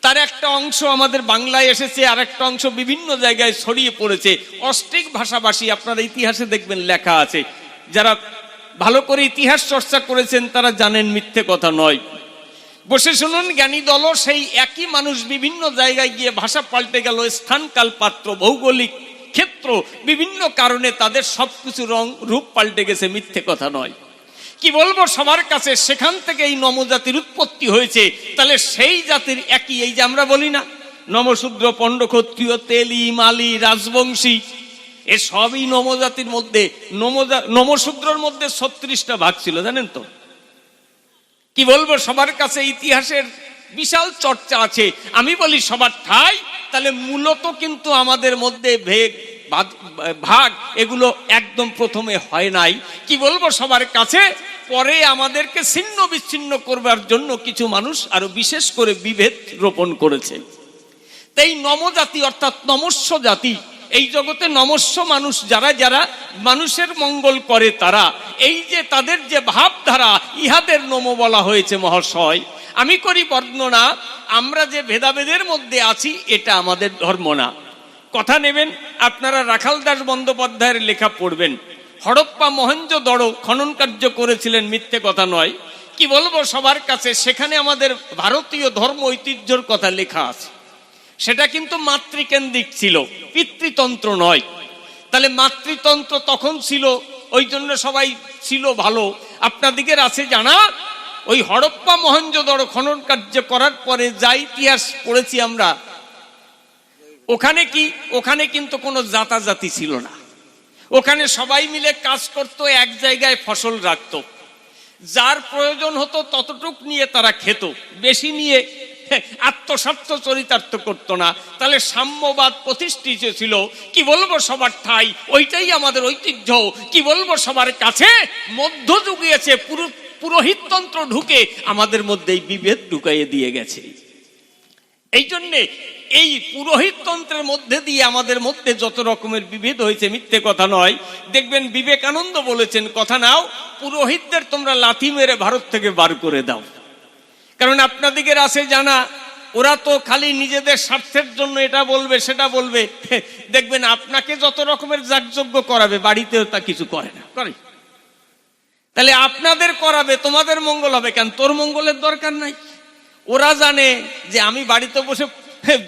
তার একটা অংশ আমাদের বাংলায় এসেছে, আর একটা অংশ বিভিন্ন জায়গায় ছড়িয়ে পড়েছে। অস্ট্রিক ভাষাভাষী আপনারা ইতিহাসে দেখবেন লেখা আছে। যারা ভালো করে ইতিহাস চর্চা করেছেন তারা জানেন, মিথ্যে কথা নয়। বসে শুনুন, জ্ঞানী দল সেই একই মানুষ বিভিন্ন জায়গায় গিয়ে ভাষা পাল্টে গেল, স্থান, কাল, পাত্র, ভৌগোলিক ক্ষেত্র, বিভিন্ন কারণে তাদের সবকিছু রং রূপ পাল্টে গেছে, মিথ্যে কথা নয়। কি বলবো, সবার কাছে সেখান থেকে এই নমজাতির উৎপত্তি হয়েছে। তাহলে সেই জাতির একই, এই যে আমরা বলি না নমশূদ্র, পণ্ড, ক্ষত্রিয়, তেলি, মালি, রাজবংশী, এ সবই নমজাতির মধ্যে। নমশূদ্রর মধ্যে 36টা ভাগ ছিল, জানেন তো? কি বলবো, সবার কাছে ইতিহাসের বিশাল চর্চা আছে। আমি বলি সবার ঠাই, তাহলে মূলত কিন্তু আমাদের মধ্যে ভাগ এগুলো একদম প্রথমে হয় নাই। কি বলবো, সবার কাছে পরে আমাদেরকে ছিন্ন বিচ্ছিন্ন করবার জন্য কিছু মানুষ আরো বিশেষ করে বিভেদ রোপণ করেছে। তাই নমজাতি অর্থাৎ নমস্য জাতি, এই জগতে নমস্য মানুষ যারা যারা মানুষের মঙ্গল করে, তারা এই যে তাদের যে ভাবধারা, ইহাদের নম বলা হয়েছে মহাশয়। আমি করি বর্ণনা, আমরা যে ভেদাভেদের মধ্যে আছি এটা আমাদের ধর্ম না। কথা নেবেন, আপনারা রাখাল দাস বন্দ্যোপাধ্যায়ের লেখা পড়বেন। হরপ্পা মহেঞ্জোদড়ো খনন কার্য করেছিলেন, মিথ্যে কথা নয়। কি বলবো, সবার কাছে সেখানে আমাদের ভারতীয় ধর্ম ঐতিহ্যর কথা লেখা আছে। সেটা কিন্তু মাতৃকেন্দ্রিক ছিল, পিতৃতন্ত্র নয়। তাহলে মাতৃতন্ত্র তখন ছিল, ওই জন্য সবাই ছিল ভালো। আপনাদিকের আছে জানা, ওই হরপ্পা মহেঞ্জোদড়ো খনন কার্য করার পরে যা ইতিহাস পড়েছি আমরা, ওখানে কিন্তু কোনো জাতাজাতি ছিল না। ওখানে সবাই মিলে কাজ করত, এক জায়গায় ফসল রাখত, যার প্রয়োজন হতো ততটুক নিয়ে তারা খেত, বেশি নিয়ে আত্মস্বার্থ চরিতার্থ করতো না। তাহলে সাম্যবাদ প্রতিষ্ঠিত ছিল। কি বলবো, সবার ঠাই ওইটাই আমাদের ঐতিহ্য। কি বলবো, সবার কাছে মধ্যযুগ গিয়েছে, পুরোহিততন্ত্র ঢুকে আমাদের মধ্যে এই বিভেদ ঢুকাইয়ে দিয়ে গেছে। এই জন্যে এই পুরোহিততন্ত্রের মধ্যে দিয়ে আমাদের মধ্যে যত রকমের বিভেদ হয়েছে, মিথ্যে কথা নয়। দেখবেন বিবেকানন্দ বলেছেন, কথা নাও, পুরোহিতদের তোমরা লাথি মেরে ভারত থেকে বার করে দাও। কারণ আপনাদিকের আছে জানা, ওরা তো খালি নিজেদের স্বার্থের জন্য এটা বলবে সেটা বলবে। দেখবেন আপনাকে যত রকমের যাগযজ্ঞ করাবে, বাড়িতেও তা কিছু করে না, করে। তাহলে আপনাদের করাবে, তোমাদের মঙ্গল হবে কেন? তোর মঙ্গলের দরকার নাই। ওরা জানে যে আমি বাড়িতে বসে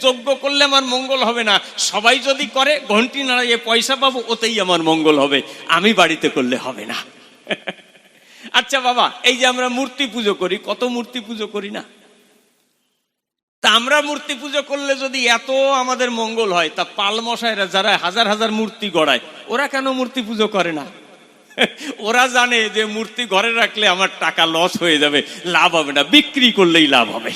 যজ্ঞ করলে আমার মঙ্গল হবে না, সবাই যদি করে ঘন্টি নাড়াইয়ে পয়সা পাবো, ওতেই আমার মঙ্গল হবে, আমি বাড়িতে করলে হবে না। আচ্ছা বাবা, এই যে আমরা মূর্তি পুজো করি, কত মূর্তি পুজো করি না? তা আমরা মূর্তি পুজো করলে যদি এত আমাদের মঙ্গল হয়, তা পাল মশাইরা যারা হাজার হাজার মূর্তি গড়ায়, ওরা কেন মূর্তি পুজো করে না? ওরা জানে যে মূর্তি ঘরে রাখলে আমার টাকা লস হয়ে যাবে, লাভ হবে না, বিক্রি করলেই লাভ হবে।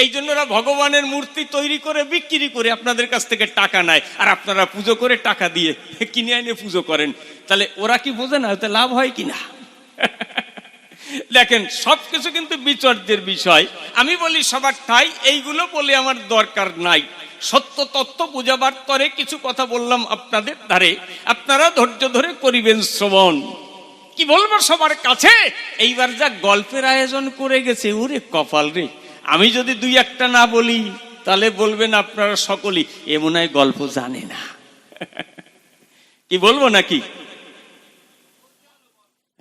এই জন্য ওরা ভগবানের মূর্তি তৈরি করে বিক্রি করে আপনাদের কাছ থেকে টাকা নেয়, আর আপনারা পুজো করে টাকা দিয়ে কিনে এনে পুজো করেন। তাহলে ওরা কি বোঝে না ওতে লাভ হয় কিনা? দেখেন, সবকিছু কিন্তু বিচর্যের বিষয়। আমি বলি সবার ঠাই, এইগুলো বলে আমার দরকার নাই। সত্য তত্ত্ব বুঝাবার তরে কিছু কথা বললাম আপনাদের ধারে, আপনারা ধৈর্য ধরে করিবেন শ্রবণ। কি বলবো সবার কাছে, এইবার যা গল্পের আয়োজন করে গেছে, ওরে কপাল রে। আমি যদি দুই একটা না বলি তাহলে বলবেন আপনারা সকলেই এ মনে হয় গল্প জানে না। কি বলবো নাকি?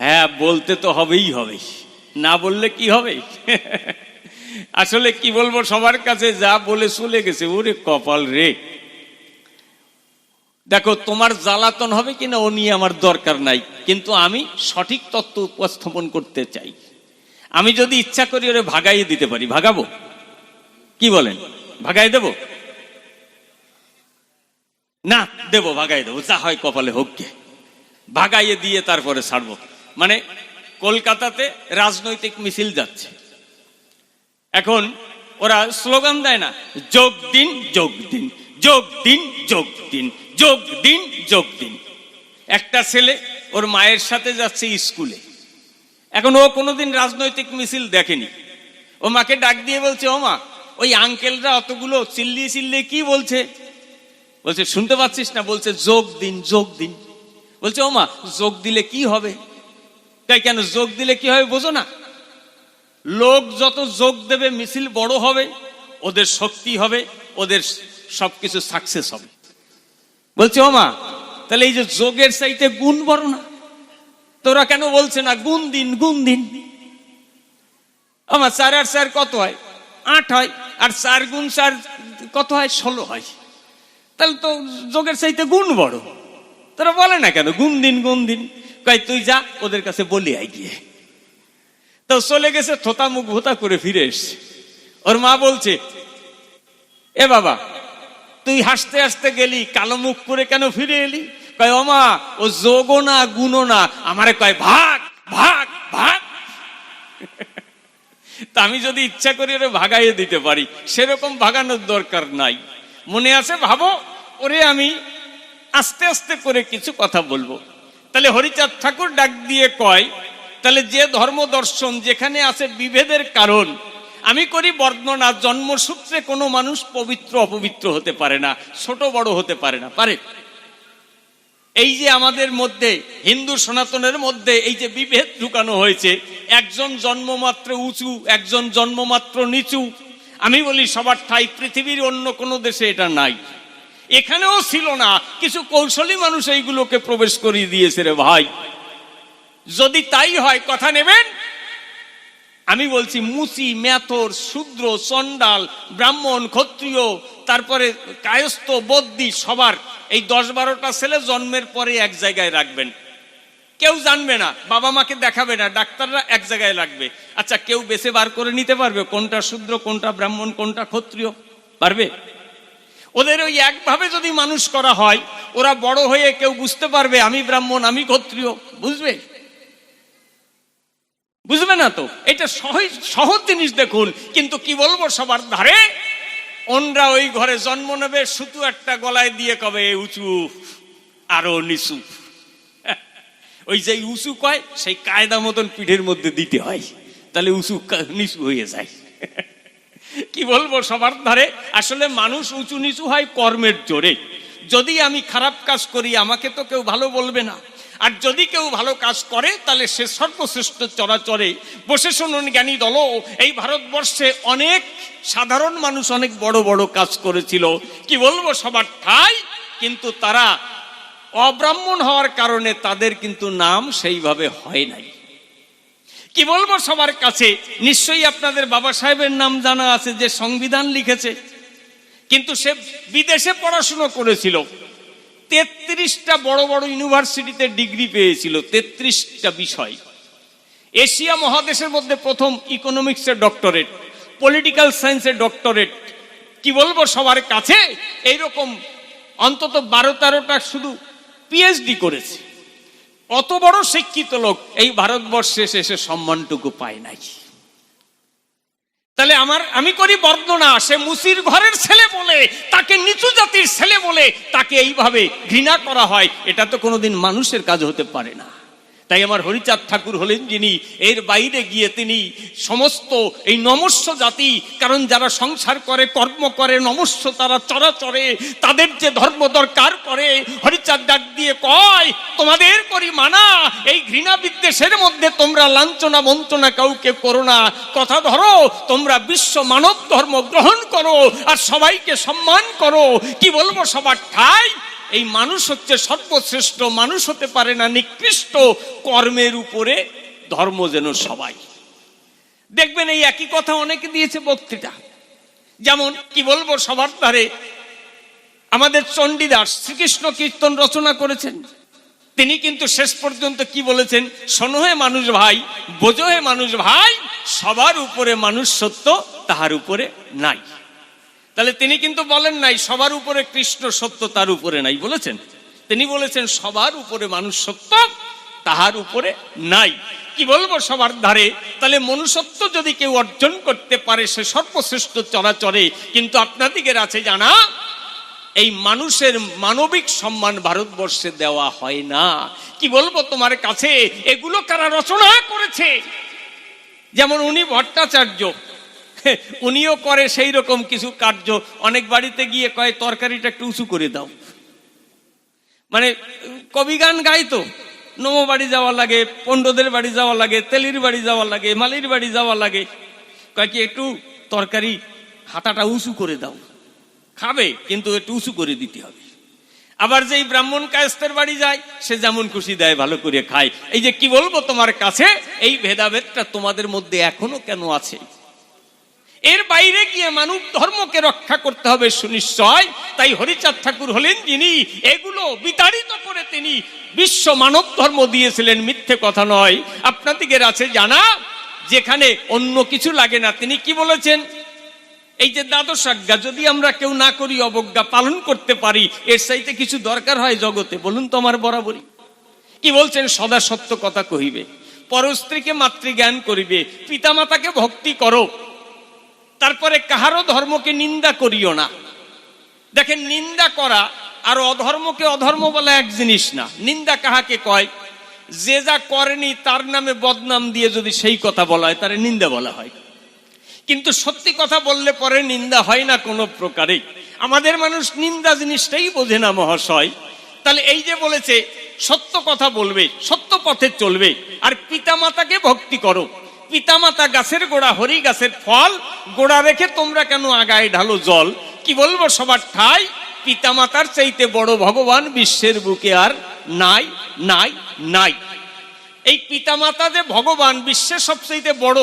হ্যাঁ, বলতে তো হবেই হবে, না বললে কি হবে? আসলে কি বলবো সবার কাছে, যা বলে চলে গেছে, ওরে কপাল রে। দেখো, তোমার জ্বালাতন হবে কিনা ও নিয়ে আমার দরকার নাই, কিন্তু আমি সঠিক তত্ত্ব উপস্থাপন করতে চাই। আমি যদি ইচ্ছা করি ওরে ভাগাইয়ে দিতে পারি, ভাগাবো? কি বলেন, ভাগাই দেব না? দেবো, ভাগাই দেবো, যা হয় কপালে হোক গে। ভাগাইয়ে দিয়ে তারপরে ছাড়বো। মানে কলকাতাতে রাজনৈতিক মিছিল যাচ্ছে, এখন ওরা স্লোগান দেয় না, যোগ দিন যোগ দিন, যোগ দিন যোগ দিন, যোগ দিন যোগ দিন। একটা ছেলে ওর মায়ের সাথে যাচ্ছে স্কুলে, এখন ও কোনোদিন রাজনৈতিক মিছিল দেখেনি। ও মাকে ডাক দিয়ে বলছে, ও মা, ওই আঙ্কেলরা অতগুলো চিল্লিয়ে চিল্লিয়ে কি বলছে? বলছে, শুনতে পাচ্ছিস না? বলছে যোগ দিন যোগ দিন। বলছে, ও মা, যোগ দিলে কি হবে? তাই কেন যোগ দিলে কি হবে বোঝো না? লোক যত যোগ দেবে মিছিল বড় হবে, ওদের শক্তি হবে, ওদের সবকিছু সাকসেস হবে। বলছে, ও মা, তাহলে এই যে যোগের চাইতে গুণ বড় না? তোরা কেন বলছে না গুণ দিন গুণ দিন? আমার 4 আর 4 কত হয়? 8 হয়। আর 4 গুণ 4 কত হয়? 16 হয়। তাহলে তো যোগের চাইতে গুণ বড়। তোরা বলে না কেন গুণ দিন গুণ দিন? কই, তুই যা ওদের কাছে বলি আই গিয়ে। তো চলে গেছে, থোতা মুখ ভোতা করে ফিরে এসছে। ওর মা বলছে, এ বাবা, তুই হাসতে হাসতে গেলি, কালো মুখ করে কেন ফিরে এলি? কয়, ও মা, ও যোগও না গুণও না, আমারে কয় ভাগ ভাগ ভাগ। তা আমি যদি ইচ্ছা করি ওরে ভাগাইয়ে দিতে পারি, সেরকম ভাগানোর দরকার নাই। মনে আছে? ভাবো, ওরে আমি আস্তে আস্তে করে কিছু কথা বলবো। তাহলে হরিচাঁদ ঠাকুর ডাক দিয়ে কয়, তাহলে যে ধর্ম দর্শন যেখানে আছে বিভেদের কারণ, আমি করি বর্ণনা। জন্মসূত্রে কোনো মানুষ পবিত্র অপবিত্র হতে পারে না, ছোট বড় হতে পারে না, পারে? এই যে আমাদের মধ্যে হিন্দু সনাতনের মধ্যে এই যে বিভেদ ঢুকানো হয়েছে, একজন জন্মমাত্র উঁচু, একজন জন্মমাত্র নিচু, আমি বলি সবার ঠাই পৃথিবীর অন্য কোনো দেশে এটা নাই। এখানেও ছিল না, কিছু কৌশলী মানুষ এইগুলোকে প্রবেশ করিয়ে দিয়েছে রে ভাই। যদি তাই হয়, কথা নেবেন? আমি বলছি, মুচি, মেথর, শূদ্র, চণ্ডাল, ব্রাহ্মণ, ক্ষত্রিয়, তারপরে কায়স্থ, বদ্যি, সবার এই 10-12টা ছেলে জন্মের পরে এক জায়গায় রাখবেন। কেউ জানবে না, বাবা মাকে দেখাবে না, ডাক্তাররা এক জায়গায় রাখবে। আচ্ছা, কেউ বেছে বার করে নিতে পারবে কোনটা শূদ্র, কোনটা ব্রাহ্মণ, কোনটা ক্ষত্রিয়? পারবে? ওদের ওই একভাবে যদি মানুষ করা হয়, ওরা বড় হয়ে কেউ বুঝতে পারবে আমি ব্রাহ্মণ, আমি ক্ষত্রিয়? বুঝবে? বুঝবে না তো। এটা সহজ জিনিস দেখুন, কিন্তু কি বলবো সবার ধারে ওনরা ওই ঘরে জন্ম নেবে, শুধু একটা গলায় দিয়ে কবে উঁচু আরো নিচু। ওই যে উঁচু কয়, সেই কায়দা মতন পিঠের মধ্যে দিতে হয়, তাহলে উঁচু নিচু হয়ে যায়। কি বলবো সবার ধারে, আসলে মানুষ উঁচু নিচু হয় কর্মের জোরে। যদি আমি খারাপ কাজ করি, আমাকে তো কেউ ভালো বলবে না, আর যদি কেউ ভালো কাজ করে তাহলে সে সর্বশ্রেষ্ঠ চরাচরে। বসে শুনুন জ্ঞানী দল, এই ভারতবর্ষে অনেক সাধারণ মানুষ অনেক বড় বড় কাজ করেছিল, কি বলবো সবার ঠাই, কিন্তু তারা অব্রাহ্মণ হওয়ার কারণে তাদের কিন্তু নাম সেইভাবে হয় নাই। কি বলবো সবার কাছে, নিশ্চয়ই আপনাদের বাবা সাহেবের নাম জানা আছে, যে সংবিধান লিখেছে, কিন্তু সে বিদেশে পড়াশোনা করেছিল, 33টা বড় বড় ইউনিভার্সিটিতে ডিগ্রি পেয়েছিল, 33টা বিষয়। এশিয়া মহাদেশের মধ্যে প্রথম ইকোনমিক্সের ডক্টরেট, পলিটিক্যাল সায়েন্সের ডক্টরেট, কি বলবো সবার কাছে এইরকম অন্তত 12-13টা শুধু পিএইচডি করেছে। অত বড় শিক্ষিত লোক এই ভারতবর্ষে এসে সম্মানটুকু পায় নাই। তাহলে আমি করি বর্ণনা, সে মুসির ঘরের ছেলে বলে, তাকে নিচু জাতির ছেলে বলে তাকে এইভাবে ঘৃণা করা হয়, এটা তো কোনোদিন মানুষের কাজ হতে পারে না। তাই আমার হরিচাঁদ ঠাকুর হলেন যিনি এর বাইরে গিয়ে তিনি সমস্ত এই নমস্য জাতি, কারণ যারা সংসার করে কর্ম করে নমস্য তারা চরাচরে, তাদের যে ধর্ম দরকার করে, হরিচাঁদ ডাক দিয়ে কয় তোমাদের করি মানা, এই ঘৃণা বিদ্বেষের মধ্যে তোমরা লাঞ্ছনা বঞ্চনা কাউকে করো না, কথা ধরো, তোমরা বিশ্ব মানব ধর্ম গ্রহণ করো আর সবাইকে সম্মান করো। কি বলবো সবার ঠাই এই মানুষ হচ্ছে সর্বশ্রেষ্ঠ, মানুষ হতে পারে না নিকৃষ্ট, কর্মের উপরে ধর্ম যেন সবাই। দেখবেন এই একই কথা অনেকে দিয়েছে বক্তৃতা, যেমন কি বলবো সবার ধারে আমাদের চণ্ডীদাস শ্রীকৃষ্ণ কীর্তন রচনা করেছেন। তিনি কিন্তু শেষ পর্যন্ত কি বলেছেন, শোনো হে মানুষ ভাই, বোঝো হে মানুষ ভাই, সবার উপরে মানুষ সত্য, তাহার উপরে নাই। তাহলে তিনি কিন্তু বলেন নাই সবার উপরে কৃষ্ণ সত্য তার উপরে নাই, বলেছেন তিনি বলেছেন সবার উপরে মানুষ সত্য তাহার উপরে নাই। কি বলবো সবার ধারে, তাহলে মনুষ্যত্ব যদি কেউ অর্জন করতে পারে সে সর্বশ্রেষ্ঠ চরাচরে। কিন্তু আপনাদিগের আছে জানা এই মানুষের মানবিক সম্মান ভারতবর্ষে দেওয়া হয় না। কি বলবো তোমার কাছে, এগুলো কারা রচনা করেছে, যেমন উনি ভট্টাচার্য, উনিও করে সেই রকম কিছু কার্য। অনেক বাড়িতে গিয়ে কয় তরকারিটা একটু উঁচু করে দাও, মানে কবি গান গাই তো, নমো বাড়ি যাওয়া লাগে, পণ্ডদের বাড়ি যাওয়া লাগে, তেলির বাড়ি যাওয়া লাগে, মালির বাড়ি যাওয়া লাগে, কয় কি একটু তরকারি হাতাটা উঁচু করে দাও, খাবে কিন্তু একটু উঁচু করে দিতে হবে। আবার যেই ব্রাহ্মণ কায়স্থের বাড়ি যায় সে যেমন খুশি দেয়, ভালো করে খায়। এই যে কি বলবো তোমার কাছে, এই ভেদাভেদটা তোমাদের মধ্যে এখনো কেন আছে? এর বাইরে গিয়ে মানব ধর্মকে রক্ষা করতে হবে সুনিশ্চয়। তাই হরিচাঁদ ঠাকুর হলেন যিনি এগুলো বিতাড়িত করে তিনি বিশ্ব মানব ধর্ম দিয়েছিলেন, মিথ্যে কথা নয়। আপনাদিগের আছে জানা যেখানে অন্য কিছু লাগে না। তিনি কি বলেছেন, এই যে দ্বাদশ আজ্ঞা যদি আমরা কেউ না করি, অবজ্ঞা পালন করতে পারি, এর চাইতে কিছু দরকার হয় জগতে? বলুন তো আমার বরাবরই। কি বলছেন, সদা সত্য কথা কহিবে, পরস্ত্রীকে মাতৃজ্ঞান করিবে, পিতামাতাকে ভক্তি করো, তারপরে কাহারও ধর্মকে নিন্দা করিও না। দেখেন, নিন্দা করা আর অধর্মকে অধর্ম বলা এক জিনিস না। নিন্দা কাহাকে কয়, যে যা করেনি তার নামে বদনাম দিয়ে যদি সেই কথা বলা হয় তারে নিন্দা বলা হয়। কিন্তু সত্যি কথা বললে পরে নিন্দা হয় না কোনো প্রকারে। আমাদের মানুষ নিন্দা জিনিসটাই বোঝে না মহাশয়। তাহলে এই যে বলেছে সত্য কথা বলবে, সত্য পথে চলবে, আর পিতামাতাকে ভক্তি করো। পিতামাতা গাছের গোড়া, হরি গাছের ফল, গোড়া রেখে তোমরা কেন আগায় ঢালো জল? কি বলবো সবার ঠাই, পিতামাতার চাইতে বড় ভগবান বিশ্বের বুকে আর নাই নাই নাই। এই পিতামাতা যে ভগবান বিশ্বের সবচাইতে বড়,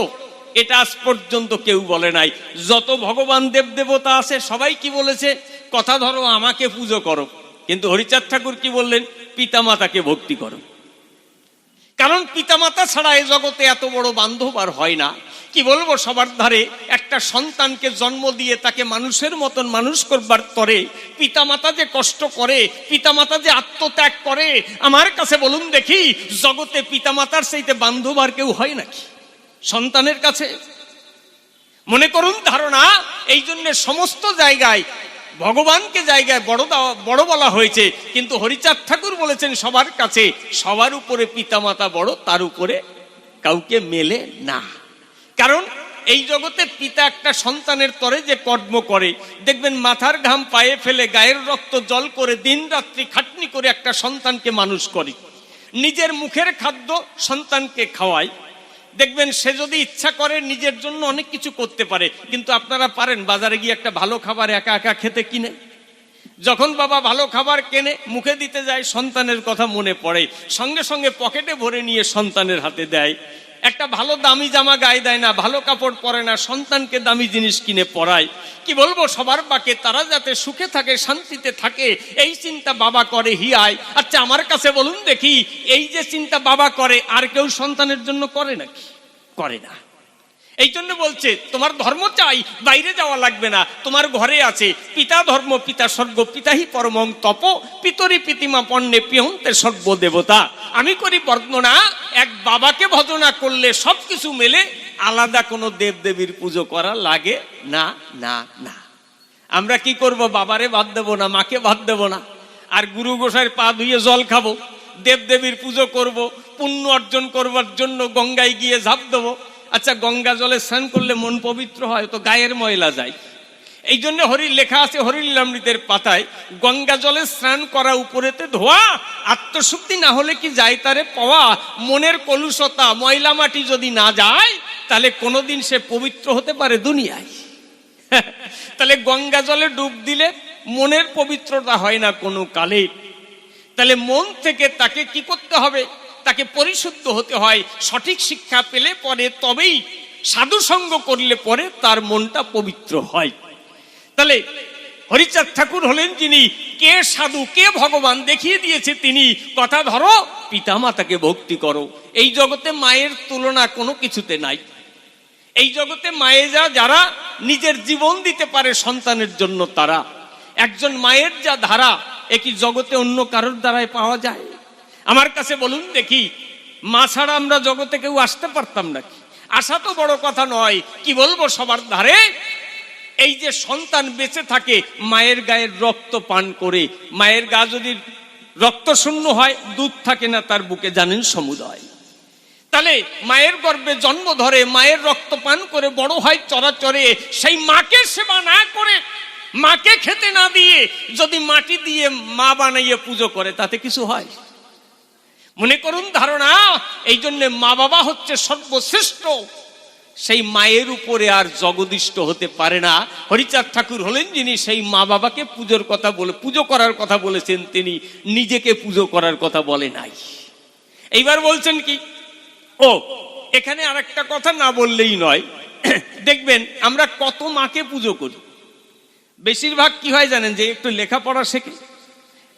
এটা আজ পর্যন্ত কেউ বলে নাই। যত ভগবান দেব দেবতা আছে সবাই কি বলেছে, কথা ধরো আমাকে পুজো করো। কিন্তু হরিচাঁদ ঠাকুর কি বললেন, পিতামাতাকে ভক্তি করো। কারণ পিতামাতা ছাড়া এ জগতে এত বড় বান্ধব আর হয় না। কি বলবো সবার ধারে, একটা সন্তানকে জন্ম দিয়ে তাকে মানুষের মতন মানুষ করবার তরে পিতামাতা যে কষ্ট করে, পিতামাতা যে আত্মত্যাগ করে, আমার কাছে বলুন দেখি জগতে পিতামাতার চাইতে বান্ধব আর কেউ হয় নাকি সন্তানের কাছে? মনে করুন ধারণা। এই জন্য সমস্ত জায়গায় ভগবানকে জায়গায় বড় বলা হয়েছে, কিন্তু হরিচাঁদ ঠাকুর বলেছেন সবার কাছে সবার উপরে পিতামাতা বড়, তার উপরে কাউকে মেলে না। কারণ এই জগতে পিতা একটা সন্তানের তরে যে কর্ম করে, দেখবেন মাথার ঘাম পায়ে ফেলে গায়ের রক্ত জল করে দিন রাত্রি খাটনি করে একটা সন্তানকে মানুষ করে, নিজের মুখের খাদ্য সন্তানকে খাওয়ায়। দেখবেন সে যদি ইচ্ছা করে নিজের জন্য অনেক কিছু করতে পারে, কিন্তু আপনারা পারেন বাজারে গিয়ে একটা ভালো খাবার একা একা খেতে? কিনে যখন বাবা ভালো খাবার কেনে মুখে দিতে যায়, সন্তানের কথা মনে পড়ে, সঙ্গে সঙ্গে পকেটে ভরে নিয়ে সন্তানের হাতে দেয়। একটা ভালো দামি জামা গায়ে দেয় না, ভালো কাপড় পরে না, সন্তানকে দামি জিনিস কিনে পরায়। কি বলবো, সবার বাকে তারা যাতে সুখে থাকে, শান্তিতে থাকে, এই চিন্তা বাবা করে হিয়ায়। আচ্ছা আমার কাছে বলুন দেখি, এই যে চিন্তা বাবা করে আর কেউ সন্তানের জন্য করে নাকি? করে না। এই জন্য বলছে তোমার ধর্ম চাই, বাইরে যাওয়া লাগবে না, তোমার ঘরে আছে। পিতা ধর্ম পিতা স্বর্গ, পিতাহি পরমং তপ, পিতরি পিতিমা পণ্যে পিয়ন্তে সর্ব দেবতা। আমি করি বর্ণনা, এক বাবাকে ভজনা করলে সবকিছু মেলে, আলাদা কোনো দেব দেবীর পুজো করা লাগে না না না। আমরা কি করব, বাবারে বাদ দেবো না, মাকে বাদ দেবো না, আর গুরু গোসাইয়ের পা ধুয়ে জল খাবো, দেব দেবীর পুজো করব, পুণ্য অর্জন করবার জন্য গঙ্গায় গিয়ে ঝাঁপ দেবো। আচ্ছা গঙ্গা জলে স্নান করলে মন পবিত্র হয় তো গায়ের ময়লা যায়। এই জন্য হরির লেখা আছে হরিলীলামৃতের পাতায়, গঙ্গা জলে স্নান করা উপরেতে ধোয়া, আত্মশুদ্ধি না হলে কি যায় তারে পাওয়া। মনের কলুষতা ময়লা মাটি যদি না যায় তাহলে কোনোদিন সে পবিত্র হতে পারে দুনিয়ায়? তাহলে গঙ্গা জলে ডুব দিলে মনের পবিত্রতা হয় না কোনো কালে। তাহলে মন থেকে তাকে কি করতে হবে, তাকে পরিশুদ্ধ হতে হয়। সঠিক শিক্ষা পেলে পরে তবেই, সাধু সঙ্গ করলে পরে তার মনটা পবিত্র হয়। তাহলে হরিচাঁদ ঠাকুর হলেন যিনি কে সাধু কে ভগবান দেখিয়ে দিয়েছে তিনি। কথা ধরো, পিতা মাতাকে ভক্তি করো। এই জগতে মায়ের তুলনা কোনো কিছুতে নাই। এই জগতে মায়ে যারা নিজের জীবন দিতে পারে সন্তানের জন্য, তারা একজন মায়ের যা ধারা, এ কি জগতে অন্য কারোর দ্বারায় পাওয়া যায়? আমার কাছে বলুন দেখি, মা ছাড়া আমরা জগতে কেউ আসতে পারতাম নাকি? আসা তো বড় কথা নয়, কি বলবো, সবার ধারে এই যে সন্তান বেঁচে থাকে মায়ের গায়ের রক্ত পান করে। মায়ের গা যদি রক্ত শূন্য হয়, দুধ থাকে না তার বুকে, জানেন সমুদয়। তাহলে মায়ের গর্ভে জন্ম ধরে, মায়ের রক্ত পান করে বড় হয় চরাচরে। সেই মাকে সেবা না করে, মাকে খেতে না দিয়ে যদি মাটি দিয়ে মা বানাইয়ে পুজো করে, তাতে কিছু হয়? মনে করুন ধারণা। এই জন্য মা বাবা হচ্ছে সর্বশ্রেষ্ঠ, সেই মায়ের উপরে আর জগদিষ্ট হতে পারে না। হরিচাঁদ ঠাকুর হলেন যিনি সেই মা বাবাকে পুজোর কথা বলে, পুজো করার কথা বলেছেন, তিনি নিজেকে পুজো করার কথা বলে নাই। এইবার বলছেন কি, ও এখানে আর একটা কথা না বললেই নয়। দেখবেন আমরা কত মাকে পুজো করি, বেশিরভাগ কি হয় জানেন, যে একটু লেখাপড়া শেখে,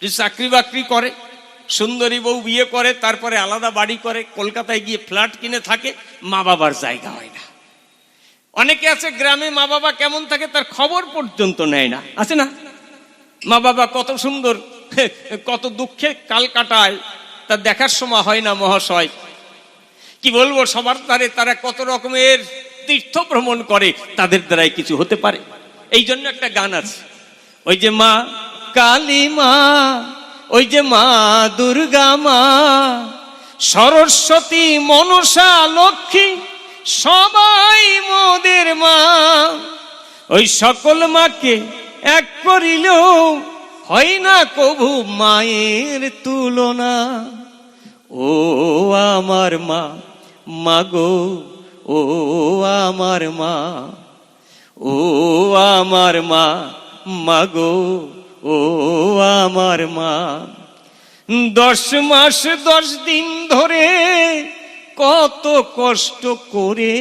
যে চাকরি বাকরি করে, সুন্দরী বউ বিয়ে করে, তারপরে আলাদা বাড়ি করে, কলকাতায় গিয়ে ফ্ল্যাট কিনে থাকে, মা বাবার জায়গা হয় না। অনেকে আছে গ্রামে মা বাবা কেমন থাকে তার খবর পর্যন্ত নেয় না, আছে না? মা বাবা কত সুন্দর, কত দুঃখে কাল কাটায়, তা দেখার সময় হয় না মহাশয়। কি বলবো, সবার দ্বারে তারা কত রকমের তীর্থ ভ্রমণ করে, তাদের দ্বারাই কিছু হতে পারে। এই জন্য একটা গান আছে, ওই যে মা কালী মা, ওই যে মা দুর্গা মা, সরস্বতী মনসা লক্ষ্মী, সবাই মোদের মা। ওই সকল মাকে এক করিলেও হয় না কভু মায়ের তুলনা। ও আমার মা, মাগো ও আমার মা, ও আমার মা, মাগো ও আমার মা। 10 মাস 10 দিন ধরে কত কষ্ট করে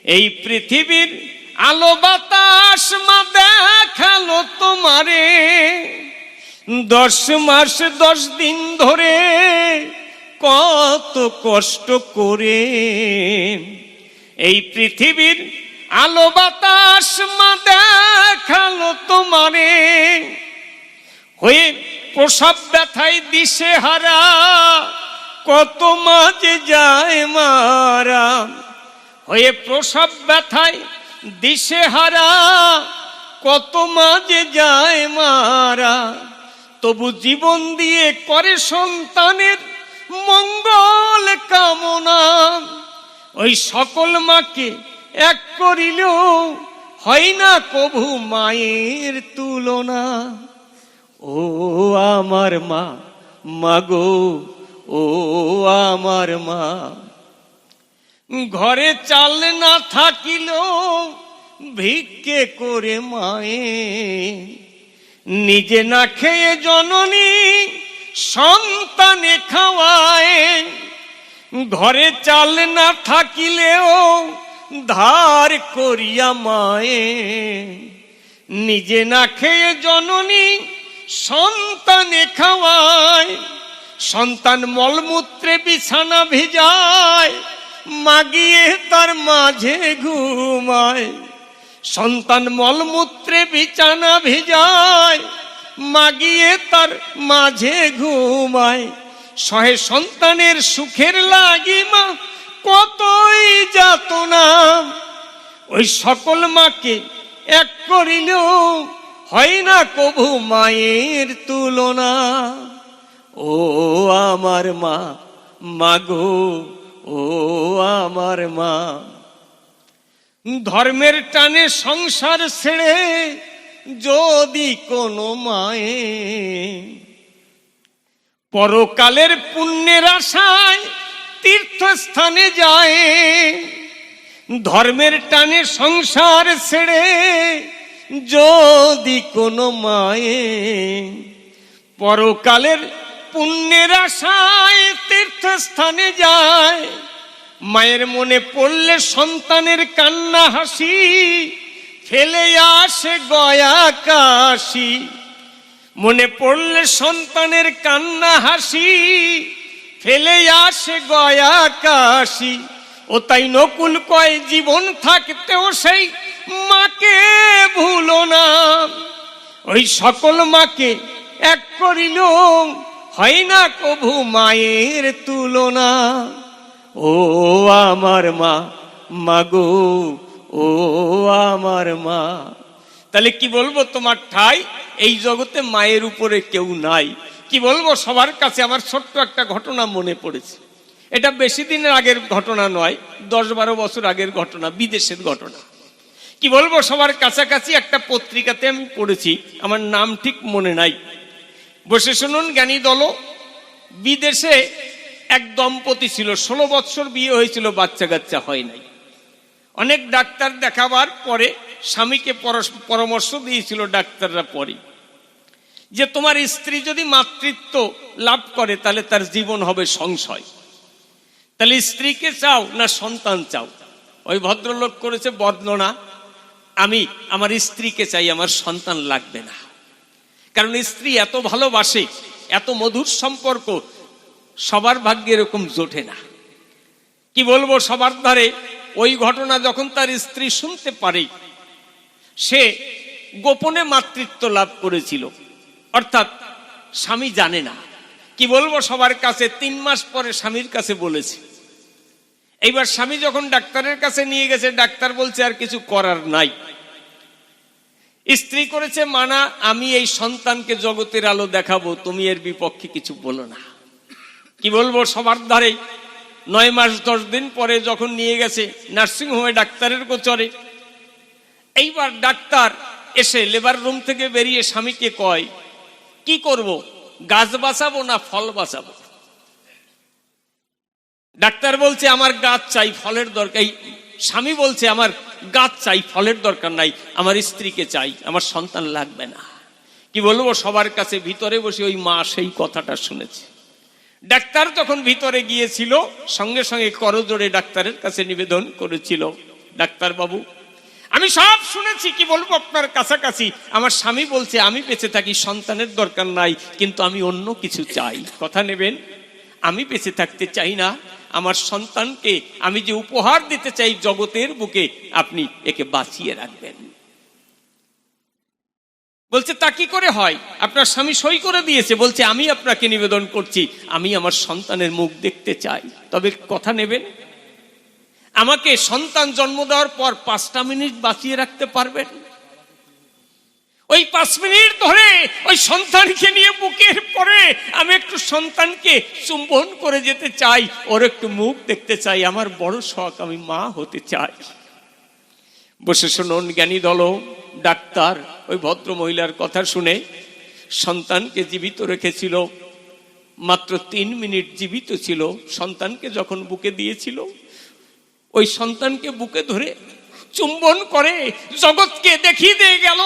এই পৃথিবীর আলো বাতাস মা দেখালো তোমারে। 10 মাস 10 দিন ধরে কত কষ্ট করে এই পৃথিবীর আলো বাতাস মা দেখালো তোমারে। হয়ে প্রসব ব্যথায় দিশে হারা কত মাঝে যায় মারা। হয়ে প্রসব ব্যথায় দিশে হারা কত মাঝে যায় মারা। তবু জীবন দিয়ে করে সন্তানের মঙ্গল কামনা। ওই সকল মাকে এক করিলেও হয় না কভু মায়ের তুলনা। ও আমার মা, মাগো ও আমার মা। ঘরে চাল না থাকিলেও ভিক্ষে করে মায়ে নিজে না খেয়ে জননী সন্তানে খাওয়ায়, ঘরে চাল না থাকিলেও ধার করিয়া মায়ে। নিজে না খেয়ে জননী সন্তানে খাওয়ায়, সন্তান মলমূত্রে বিছানা ভিজায়, মাগিয়ে তার মাঝে ঘুমায়। সন্তান মলমূত্রে বিছানা ভিজায়, মাগিয়ে তার মাঝে ঘুমায়। সহে সন্তানের সুখের লাগি মা কতই যাতনা, ওই সকল মাকে এক করিলেও হয় না কভু মায়ের তুলনা। ও আমার মা, মাগো ও আমার মা। ধর্মের টানে সংসার ছেড়ে যদি কোনো মায়ে পরকালের পুণ্যের আশায় তীর্থস্থানে যায়, ধর্মের টানে সংসার ছেড়ে যদি কোনো মায়ে পরকালের পুণ্যের আশায় তীর্থস্থানে যায়, মায়ের মনে পড়লে সন্তানের কান্না হাসি ফেলে আসে গয়া কাশি। মনে পড়লে সন্তানের কান্না হাসি ফেলে আসে গয়া কাশি। ও তাই নকুল কয় জীবন থাকতেও সেই মাকে ভুলো না। ওই সকল মাকে এক করিল হয় না কভু মায়ের তুলনা। ও আমার মা, মাগো ও আমার মা। তাহলে কি বলবো, তোমার ঠাই এই জগতে মায়ের উপরে কেউ নাই। কি বলবো, সবার কাছে আমার ছোট্ট একটা ঘটনা মনে পড়েছে। এটা বেশি দিনের আগের ঘটনা নয়, 10-12 বছর আগের ঘটনা, বিদেশের ঘটনা। কি বলবো, সবার কাছাকাছি একটা পত্রিকাতে আমি পড়েছি, আমার নাম ঠিক মনে নাই। বসে শুনুন জ্ঞানী দল। বিদেশে এক দম্পতি ছিল, 16 বছর বিয়ে হয়েছিল, বাচ্চা কাচ্চা হয় নাই। অনেক ডাক্তার দেখাবার পরে স্বামীকে পরামর্শ দিয়েছিল ডাক্তাররা পরে, যে তোমার স্ত্রী যদি মাতৃত্ব লাভ করে তাহলে তার জীবন হবে সংশয়। তাহলে স্ত্রীকে চাও না সন্তান চাও? ওই ভদ্রলোক করেছে বর্ণনা, আমি আমার স্ত্রীকে চাই, আমার সন্তান লাগবে না। কারণ স্ত্রী এত ভালোবাসে, এত মধুর সম্পর্ক সবার ভাগ্যে এরকম জোটে না। কি বলবো, সবার ধারে ওই ঘটনা যখন তার স্ত্রী শুনতে পারে, সে গোপনে মাতৃত্ব লাভ করেছিল, অর্থাৎ স্বামী জানে না। কি বলবো, সবার কাছে 3 মাস পরে স্বামীর কাছে বলেছে। এইবার স্বামী যখন ডাক্তারের কাছে নিয়ে গেছে, ডাক্তার বলছে আর কিছু করার নাই। স্ত্রী করেছে মানা, আমি এই সন্তানকে জগতের আলো দেখাবো, তুমি এর বিপক্ষে কিছু বলো না। কি বলবো, সবার ধারে 9 মাস 10 দিন পরে যখন নিয়ে গেছে নার্সিংহোমে ডাক্তারের গোচরে, এইবার ডাক্তার এসে লেবার রুম থেকে বেরিয়ে স্বামীকে কয়, কি করব, গাছ বাঁচাবো না ফল বাঁচাবো? ডাক্তার বলছে আমার গাছ চাই, ফলের দরকার। স্বামী বলছে আমার গাছ চাই, ফলের দরকার নাই, আমার স্ত্রীকে চাই, আমার সন্তান লাগবে না। কি বলবো, সবার কাছে ভিতরে বসে ওই মা সেই কথাটা শুনেছে। ডাক্তার যখন ভিতরে গিয়েছিল, সঙ্গে সঙ্গে করজোড়ে ডাক্তারের কাছে নিবেদন করেছিল, ডাক্তার বাবু আমি সব শুনেছি, কি বলবো আপনার কাছাকাছি, আমার স্বামী বলছে আমি বেঁচে থাকি, সন্তানের দরকার নাই, কিন্তু আমি অন্য কিছু চাই, কথা নেবেন? আমি বেঁচে থাকতে চাই না, আমার সন্তানকে আমি যে উপহার দিতে চাই জগতের বুকে, আপনি একে বাঁচিয়ে রাখবেন। বলছে তা কি করে হয়? আপনার স্বামী সই করে দিয়েছে। বলছে আমি আপনাকে নিবেদন করছি, আমি আমার সন্তানের মুখ দেখতে চাই, তবে কথা নেবেন? আমাকে সন্তান জন্ম দেওয়ার পর 5টা মিনিট বাঁচিয়ে রাখতে পারবেন? ওই 5 মিনিট ধরে ওই সন্তানকে নিয়ে বুকের পরে আমি একটু সন্তানকে চুম্বন করে যেতে চাই, ওর একটু মুখ দেখতে চাই, আমার বড় শখ, আমি মা হতে চাই। বসে শুনুন জ্ঞানী দল। ডাক্তার ওই ভদ্র মহিলার কথা শুনে সন্তানকে জীবিত রেখেছিল, মাত্র 3 মিনিট জীবিত ছিল। সন্তানকে যখন বুকে দিয়েছিল, ওই সন্তানকে বুকে ধরে চুম্বন করে জগৎকে দেখিয়ে দিয়ে গেল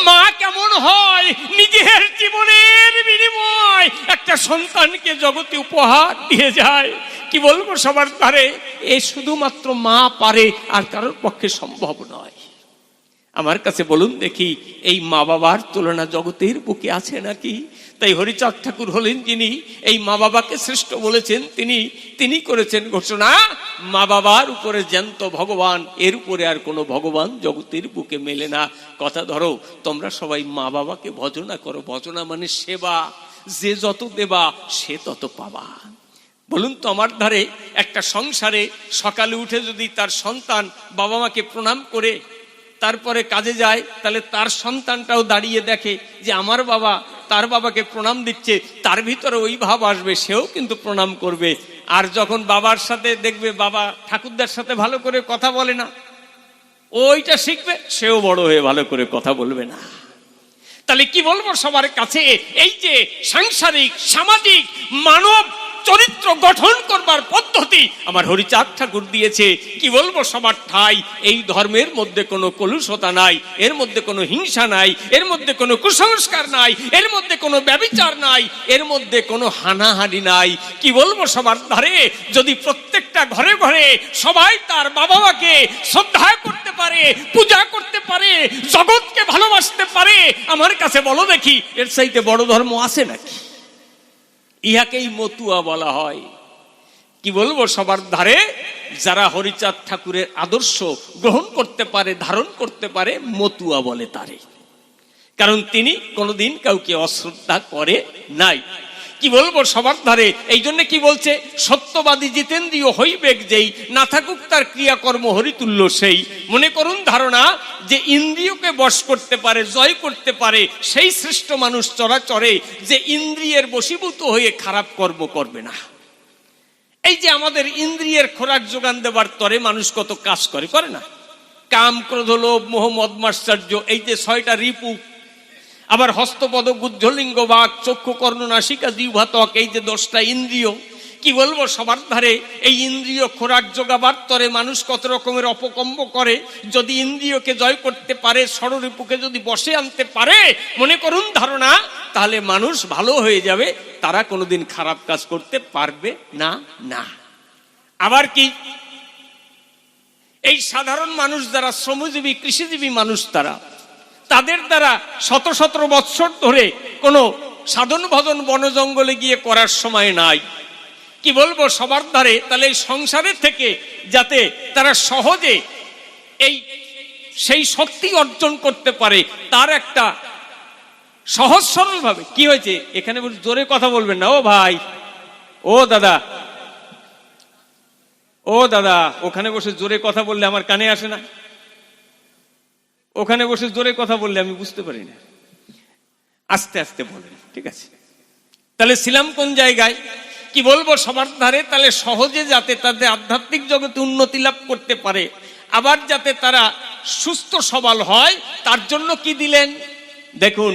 মা কেমন হয়। নিজের জীবনের বিনিময় একটা সন্তানকে জগতে উপহার দিয়ে যায়। কি বলবো সবার ধারে, এ শুধুমাত্র মা পারে, আর কারোর পক্ষে সম্ভব নয়। আমার কাছে বলুন দেখি, এই মা বাবার তুলনা জগতের বুকে আছে নাকি? তাই হরিচাঁদ ঠাকুর হলেন যিনি এই মা বাবাকে শ্রেষ্ঠ বলেছেন, তিনি করেছেন ঘোষণা, মা বাবার উপরে জ্যান্ত ভগবান, এর উপরে আর কোনো ভগবান জগতের বুকে মেলে না। কথা ধরো, তোমরা সবাই মা বাবাকে ভজনা করো। ভজনা মানে সেবা, যে যত দেবা সে তত পাবা। বলুন তো আমার ধারে, একটা সংসারে সকালে উঠে যদি তার সন্তান বাবা মাকে প্রণাম করে তারপরে কাজে যায়, তাহলে তার সন্তানটাও দাঁড়িয়ে দেখে যে আমার বাবা তার বাবাকে প্রণাম দিচ্ছে, তার ভিতরে ওই ভাব আসবে, সেও কিন্তু প্রণাম করবে। আর যখন বাবার সাথে দেখবে বাবা ঠাকুরদার সাথে ভালো করে কথা বলে না, ওইটা শিখবে, সেও বড় হয়ে ভালো করে কথা বলবে না। তাহলে কি বলবো সবার কাছে, এই যে সাংসারিক সামাজিক মানব চরিত্র গঠন করবার পদ্ধতি আমার হরিচাঁদ ঠাকুর দিয়েছে। কি বলবো সবার ঠাই, এই ধর্মের মধ্যে কোনো কলুষতা নাই, এর মধ্যে কোনো হিংসা নাই, এর মধ্যে কোনো কুসংস্কার নাই, এর মধ্যে কোনো ব্যভিচার নাই, এর মধ্যে কোনো হানাহানি নাই। কি বলবো সবার ধারে, যদি প্রত্যেকটা ঘরে ঘরে সবাই তার বাবা মাকে শ্রদ্ধা করতে পারে, পূজা করতে পারে, জগৎকে ভালোবাসতে পারে, আমার কাছে বলো দেখি এর চাইতে বড় ধর্ম আছে নাকি? ইহাকেই মতুয়া বলা হয়। কি বলবো সবার ধারে, যারা হরিচাঁদ ঠাকুরের আদর্শ গ্রহণ করতে পারে, ধারণ করতে পারে, মতুয়া বলে তারে। কারণ তিনি কোনোদিন কাউকে অশ্রদ্ধা করে নাই। কি বলবো সবার ধারে, এই জন্য কি বলছে, সত্যবাদী জিতেন্দ্রিয় হইবেক যেই, না থাকুক তার ক্রিয়াকর্ম হরিতুল্য সেই। মনে করুন ধারণা যে ইন্দ্রিয়কে বশ করতে পারে, জয় করতে পারে, সেই শ্রেষ্ঠ মানুষ চরাচরে, যে ইন্দ্রিয়ের বশীভূত হয়ে খারাপ কর্ম করবে না। এই যে আমাদের ইন্দ্রিয়ের খোরাক যোগান দেবার তরে মানুষ কত কাজ করে, করে না? কাম, ক্রোধ, লোভ, মোহ, মদ, মাৎসর্য, এই যে 6টা রিপু, আবার হস্তপদ, গুহ্যলিঙ্গ, বাক, চক্ষু, কর্ণ, নাসিকা, জিহ্বা, ত্বক, এই যে 10টা ইন্দ্রিয়। কি বলবো সবার ধারে, এই ইন্দ্রিয় খোরাক যোগাবার তরে মানুষ কত রকমের অপকম্ম করে। যদি ইন্দ্রিয়কে জয় করতে পারে, ষড়রিপুকে যদি বশে আনতে পারে, মনে করুন ধারণা, তাহলে মানুষ ভালো হয়ে যাবে, তারা কোনোদিন খারাপ কাজ করতে পারবে না। না আবার কি, এই সাধারণ মানুষ যারা শ্রমজীবী কৃষিজীবী মানুষ, তাদের দ্বারা শত শত বৎসর ধরে কোনো সাধন ভজন বন জঙ্গলে গিয়ে করার সময় নাই। কি বলবো সবার ধারে, তাহলে এই সংসারের থেকে যাতে তারা সহজে সেই শক্তি অর্জন করতে পারে, তার একটা সহজ সরল ভাবে। কি হয়েছে এখানে, জোরে কথা বলবেন না ও ভাই, ও দাদা, ও দাদা, ওখানে বসে জোরে কথা বললে আমার কানে আসে না, ওখানে বসে জোরে কথা বললে আমি বুঝতে পারি না, আস্তে আস্তে বলেন, ঠিক আছে? তাহলে ছিলাম কোন জায়গায়? কি বলবো সবার ধারে, তাহলে সহজে যাতে তাদের আধ্যাত্মিক জগতে উন্নতি লাভ করতে পারে, আবার যাতে তারা সুস্থ সবল হয়, তার জন্য কি দিলেন দেখুন।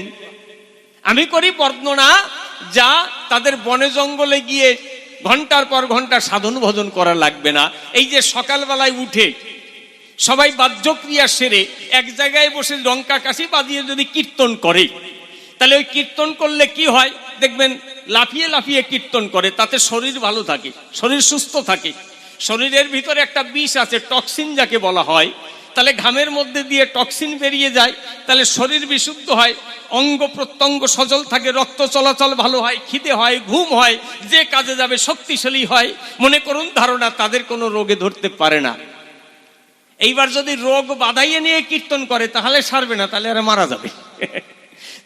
আমি করি বর্ণনা, যা তাদের বনে জঙ্গলে গিয়ে ঘন্টার পর ঘন্টা সাধন ভজন করা লাগবে না। এই যে সকালবেলায় উঠে সবাই বাহ্যক্রিয়া সেরে এক জায়গায় বসে লঙ্কা কাশি বাজিয়ে যদি কীর্তন করে, তাহলে ওই কীর্তন করলে কি হয় দেখবেন, লাফিয়ে লাফিয়ে কীর্তন করে, তাতে শরীর ভালো থাকে, শরীর সুস্থ থাকে। শরীরের ভিতরে একটা বিষ আছে, টক্সিন যাকে বলা হয়, তাহলে ঘামের মধ্যে দিয়ে টক্সিন বেরিয়ে যায়, তাহলে শরীর বিশুদ্ধ হয়, অঙ্গ প্রত্যঙ্গ সচল থাকে, রক্ত চলাচল ভালো হয়, খিদে হয়, ঘুম হয়, যে কাজে যাবে শক্তিশালী হয়। মনে করুন ধারণা, তাদের কোনো রোগে ধরতে পারে না। এইবার যদি রোগ বাধাইয়ে নিয়ে কীর্তন করে, তাহলে সারবে না, তাহলে আর মারা যাবে।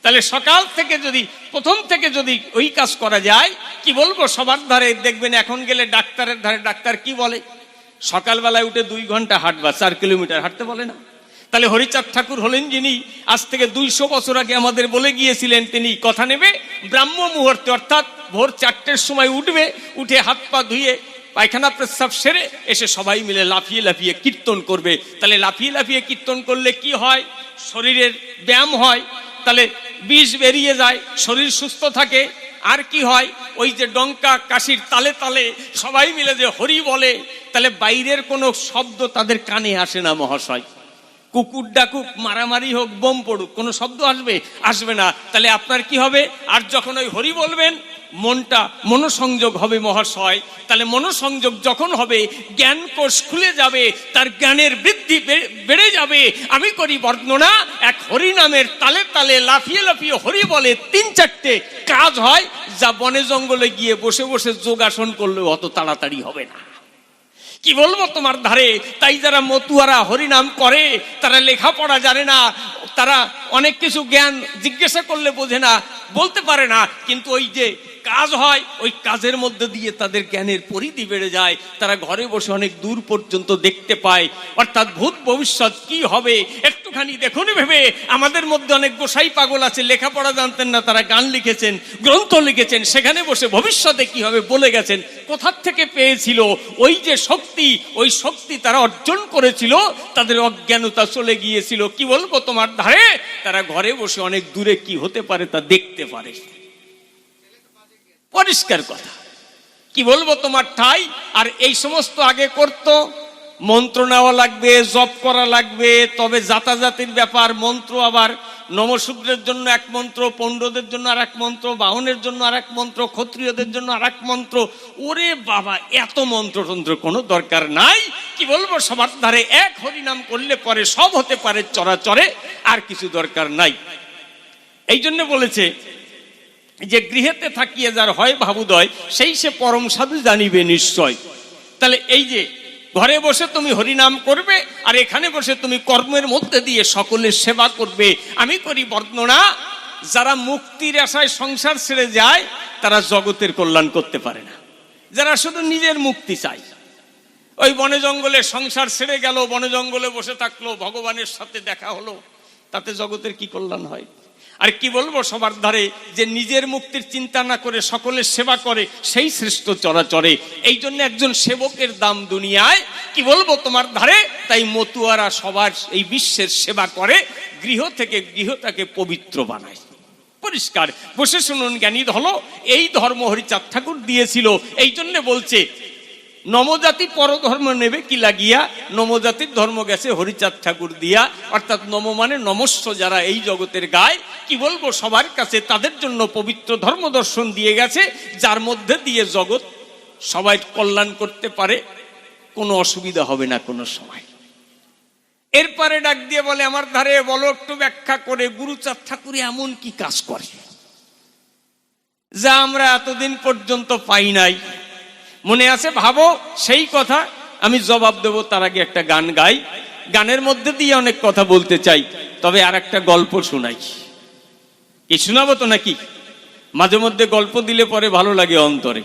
তাহলে সকাল থেকে যদি, প্রথম থেকে যদি ওই কাজ করা যায়, কি বলবো সবার ধারে দেখবেন, এখন গেলে ডাক্তারের ধারে, ডাক্তার কি বলে, সকালবেলায় উঠে 2 ঘন্টা হাঁটবা, 4 কিলোমিটার হাঁটতে বলে না? তাহলে হরিচাঁদ ঠাকুর হলেন যিনি আজ থেকে 200 বছর আগে আমাদের বলে গিয়েছিলেন, তিনি কথা নেবে ব্রাহ্ম মুহূর্তে, অর্থাৎ ভোর 4টের সময় উঠবে, উঠে হাত পা ধুয়ে পায়খানা প্রস্রাব সেরে এসে সবাই মিলে লাফিয়ে লাফিয়ে কীর্তন করবে। তাহলে লাফিয়ে লাফিয়ে কীর্তন করলে কি হয়, শরীরের ব্যায়াম হয়, তাহলে বিষ বেরিয়ে যায়, শরীর সুস্থ থাকে। আর কি হয়, ওই যে ডঙ্কা কাশির তালে তালে সবাই মিলে যে হরি বলে, তাহলে বাইরের কোনো শব্দ তাদের কানে আসে না মহাশয়। কুকুর ডাকুক, মারামারি হোক, বোম পড়ুক, কোনো শব্দ আসবে না। তাহলে আপনার কি হবে? আর যখন ওই হরি বলবেন, মনটা মনোসংযোগ হবে মহাশয়। তাহলে মনোসংযোগ যখন হবে, জ্ঞান কোষ খুলে যাবে, তার জ্ঞানের বৃদ্ধি বেড়ে যাবে। আমি করি বর্ণনা, এক হরি নামের তালে তালে লাফিয়ে লাফিয়ে হরি বলে 3-4টে কাজ হয়, যা বনে জঙ্গলে গিয়ে বসে বসে যোগাসন করলেও অত তাড়াতাড়ি হবে না। কি বলবো তোমার ধারে। তাই যারা মতুয়ারা হরিনাম করে, তারা লেখাপড়া জানে না, তারা অনেক কিছু জ্ঞান জিজ্ঞাসা করলে বোঝে না, বলতে পারে না, কিন্তু ওই যে কাজ হয়, ওই কাজের মধ্যে দিয়ে তাদের জ্ঞানের পরিধি বেড়ে যায়। তারা ঘরে বসে অনেক দূর পর্যন্ত দেখতে পায়, অর্থাৎ ভূত ভবিষ্যৎ কি হবে একটুখানি দেখুন ভেবে। আমাদের মধ্যে অনেক গোসাই পাগল আছে, লেখাপড়া জানতেন না, তারা গান লিখেছেন, গ্রন্থ লিখেছেন, সেখানে বসে ভবিষ্যতে কি হবে বলে গেছেন। কোথার থেকে পেয়েছিল? ওই যে শক্তি, ওই শক্তি তারা অর্জন করেছিল, তাদের অজ্ঞানতা চলে গিয়েছিল। কি বলবো তোমার ধারে, তারা ঘরে বসে অনেক দূরে কি হতে পারে তা দেখতে পারে। পরিষ্কার কথা। কি বলবো তোমার ঠাই। আর এই সমস্ত আগে করত, মন্ত্র নেওয়া লাগবে, জপ করা লাগবে, তবে জাতাজাতির ব্যাপার। মন্ত্র আবার নমশূদ্রের জন্য এক মন্ত্র, পণ্ডদের জন্য আর এক মন্ত্র, বাহনের জন্য আর এক মন্ত্র, ক্ষত্রিয়দের জন্য আর এক মন্ত্র। ওরে বাবা, এত মন্ত্রতন্ত্র কোনো দরকার নাই। কি বলবো, সবার ধারে এক হরিনাম করলে পরে সব হতে পারে চরাচরে, আর কিছু দরকার নাই। এই জন্য বলেছে যে গৃহেতে থাকিয়ে যার হয় ভাবুদয়, সেই সে পরম সাধু জানিবে নিশ্চয়। তাহলে এই যে ঘরে বসে তুমি হরিনাম করবে, আর এখানে বসে তুমি কর্মের মধ্যে দিয়ে সকলের সেবা করবে। আমি করি বর্ণনা, যারা মুক্তির আশায় সংসার ছেড়ে যায়, তারা জগতের কল্যাণ করতে পারে না। যারা শুধু নিজের মুক্তি চায়, ওই বনে জঙ্গলে সংসার ছেড়ে গেল, বনে জঙ্গলে বসে থাকলো, ভগবানের সাথে দেখা হলো, তাতে জগতের কি কল্যাণ হয়? আর কি বলবো সবার ধারে, যে নিজের মুক্তির চিন্তা না করে সকলের সেবা করে, সেই শ্রেষ্ঠ চরাচরে। এই জন্য একজন সেবকের দাম দুনিয়ায়। কি বলবো তোমার ধারে, তাই মতুয়ারা সবার এই বিশ্বের সেবা করে, গৃহ থেকে গৃহটাকে পবিত্র বানায়। পরিষ্কার। বসে শুনুন জ্ঞানী হলো, এই ধর্ম হরিচাঁদ ঠাকুর দিয়েছিল। এই জন্য বলছে, নমজাতি পরধর্ম নেবে কি লাগিয়া, নমজাতির ধর্ম গেছে হরিচাঁদ ঠাকুর দিয়া। অর্থাৎ নম মানে নমস্য, যারা এই জগতের গায়, কি বলবো সবার কাছে, তাদের জন্য পবিত্র ধর্ম দর্শন দিয়ে গেছে, যার মধ্যে দিয়ে জগৎ সবাই কল্যাণ করতে পারে, কোনো অসুবিধা হবে না কোনো সময়। এরপরে ডাক দিয়ে বলে, আমার ধারে বলো একটু ব্যাখ্যা করে, গুরুচাঁদ ঠাকুর এমন কি কাজ করে যা আমরা এতদিন পর্যন্ত পাই নাই? মনে আছে? ভাবো সেই কথা। আমি জবাব দেব, তার আগে একটা গান গাই। গানের মধ্যে দিয়ে অনেক কথা বলতে চাই, তবে আর একটা গল্প শোনাই। কি শোনাবো তো নাকি? মাঝে মধ্যে গল্প দিলে পরে ভালো লাগে অন্তরে।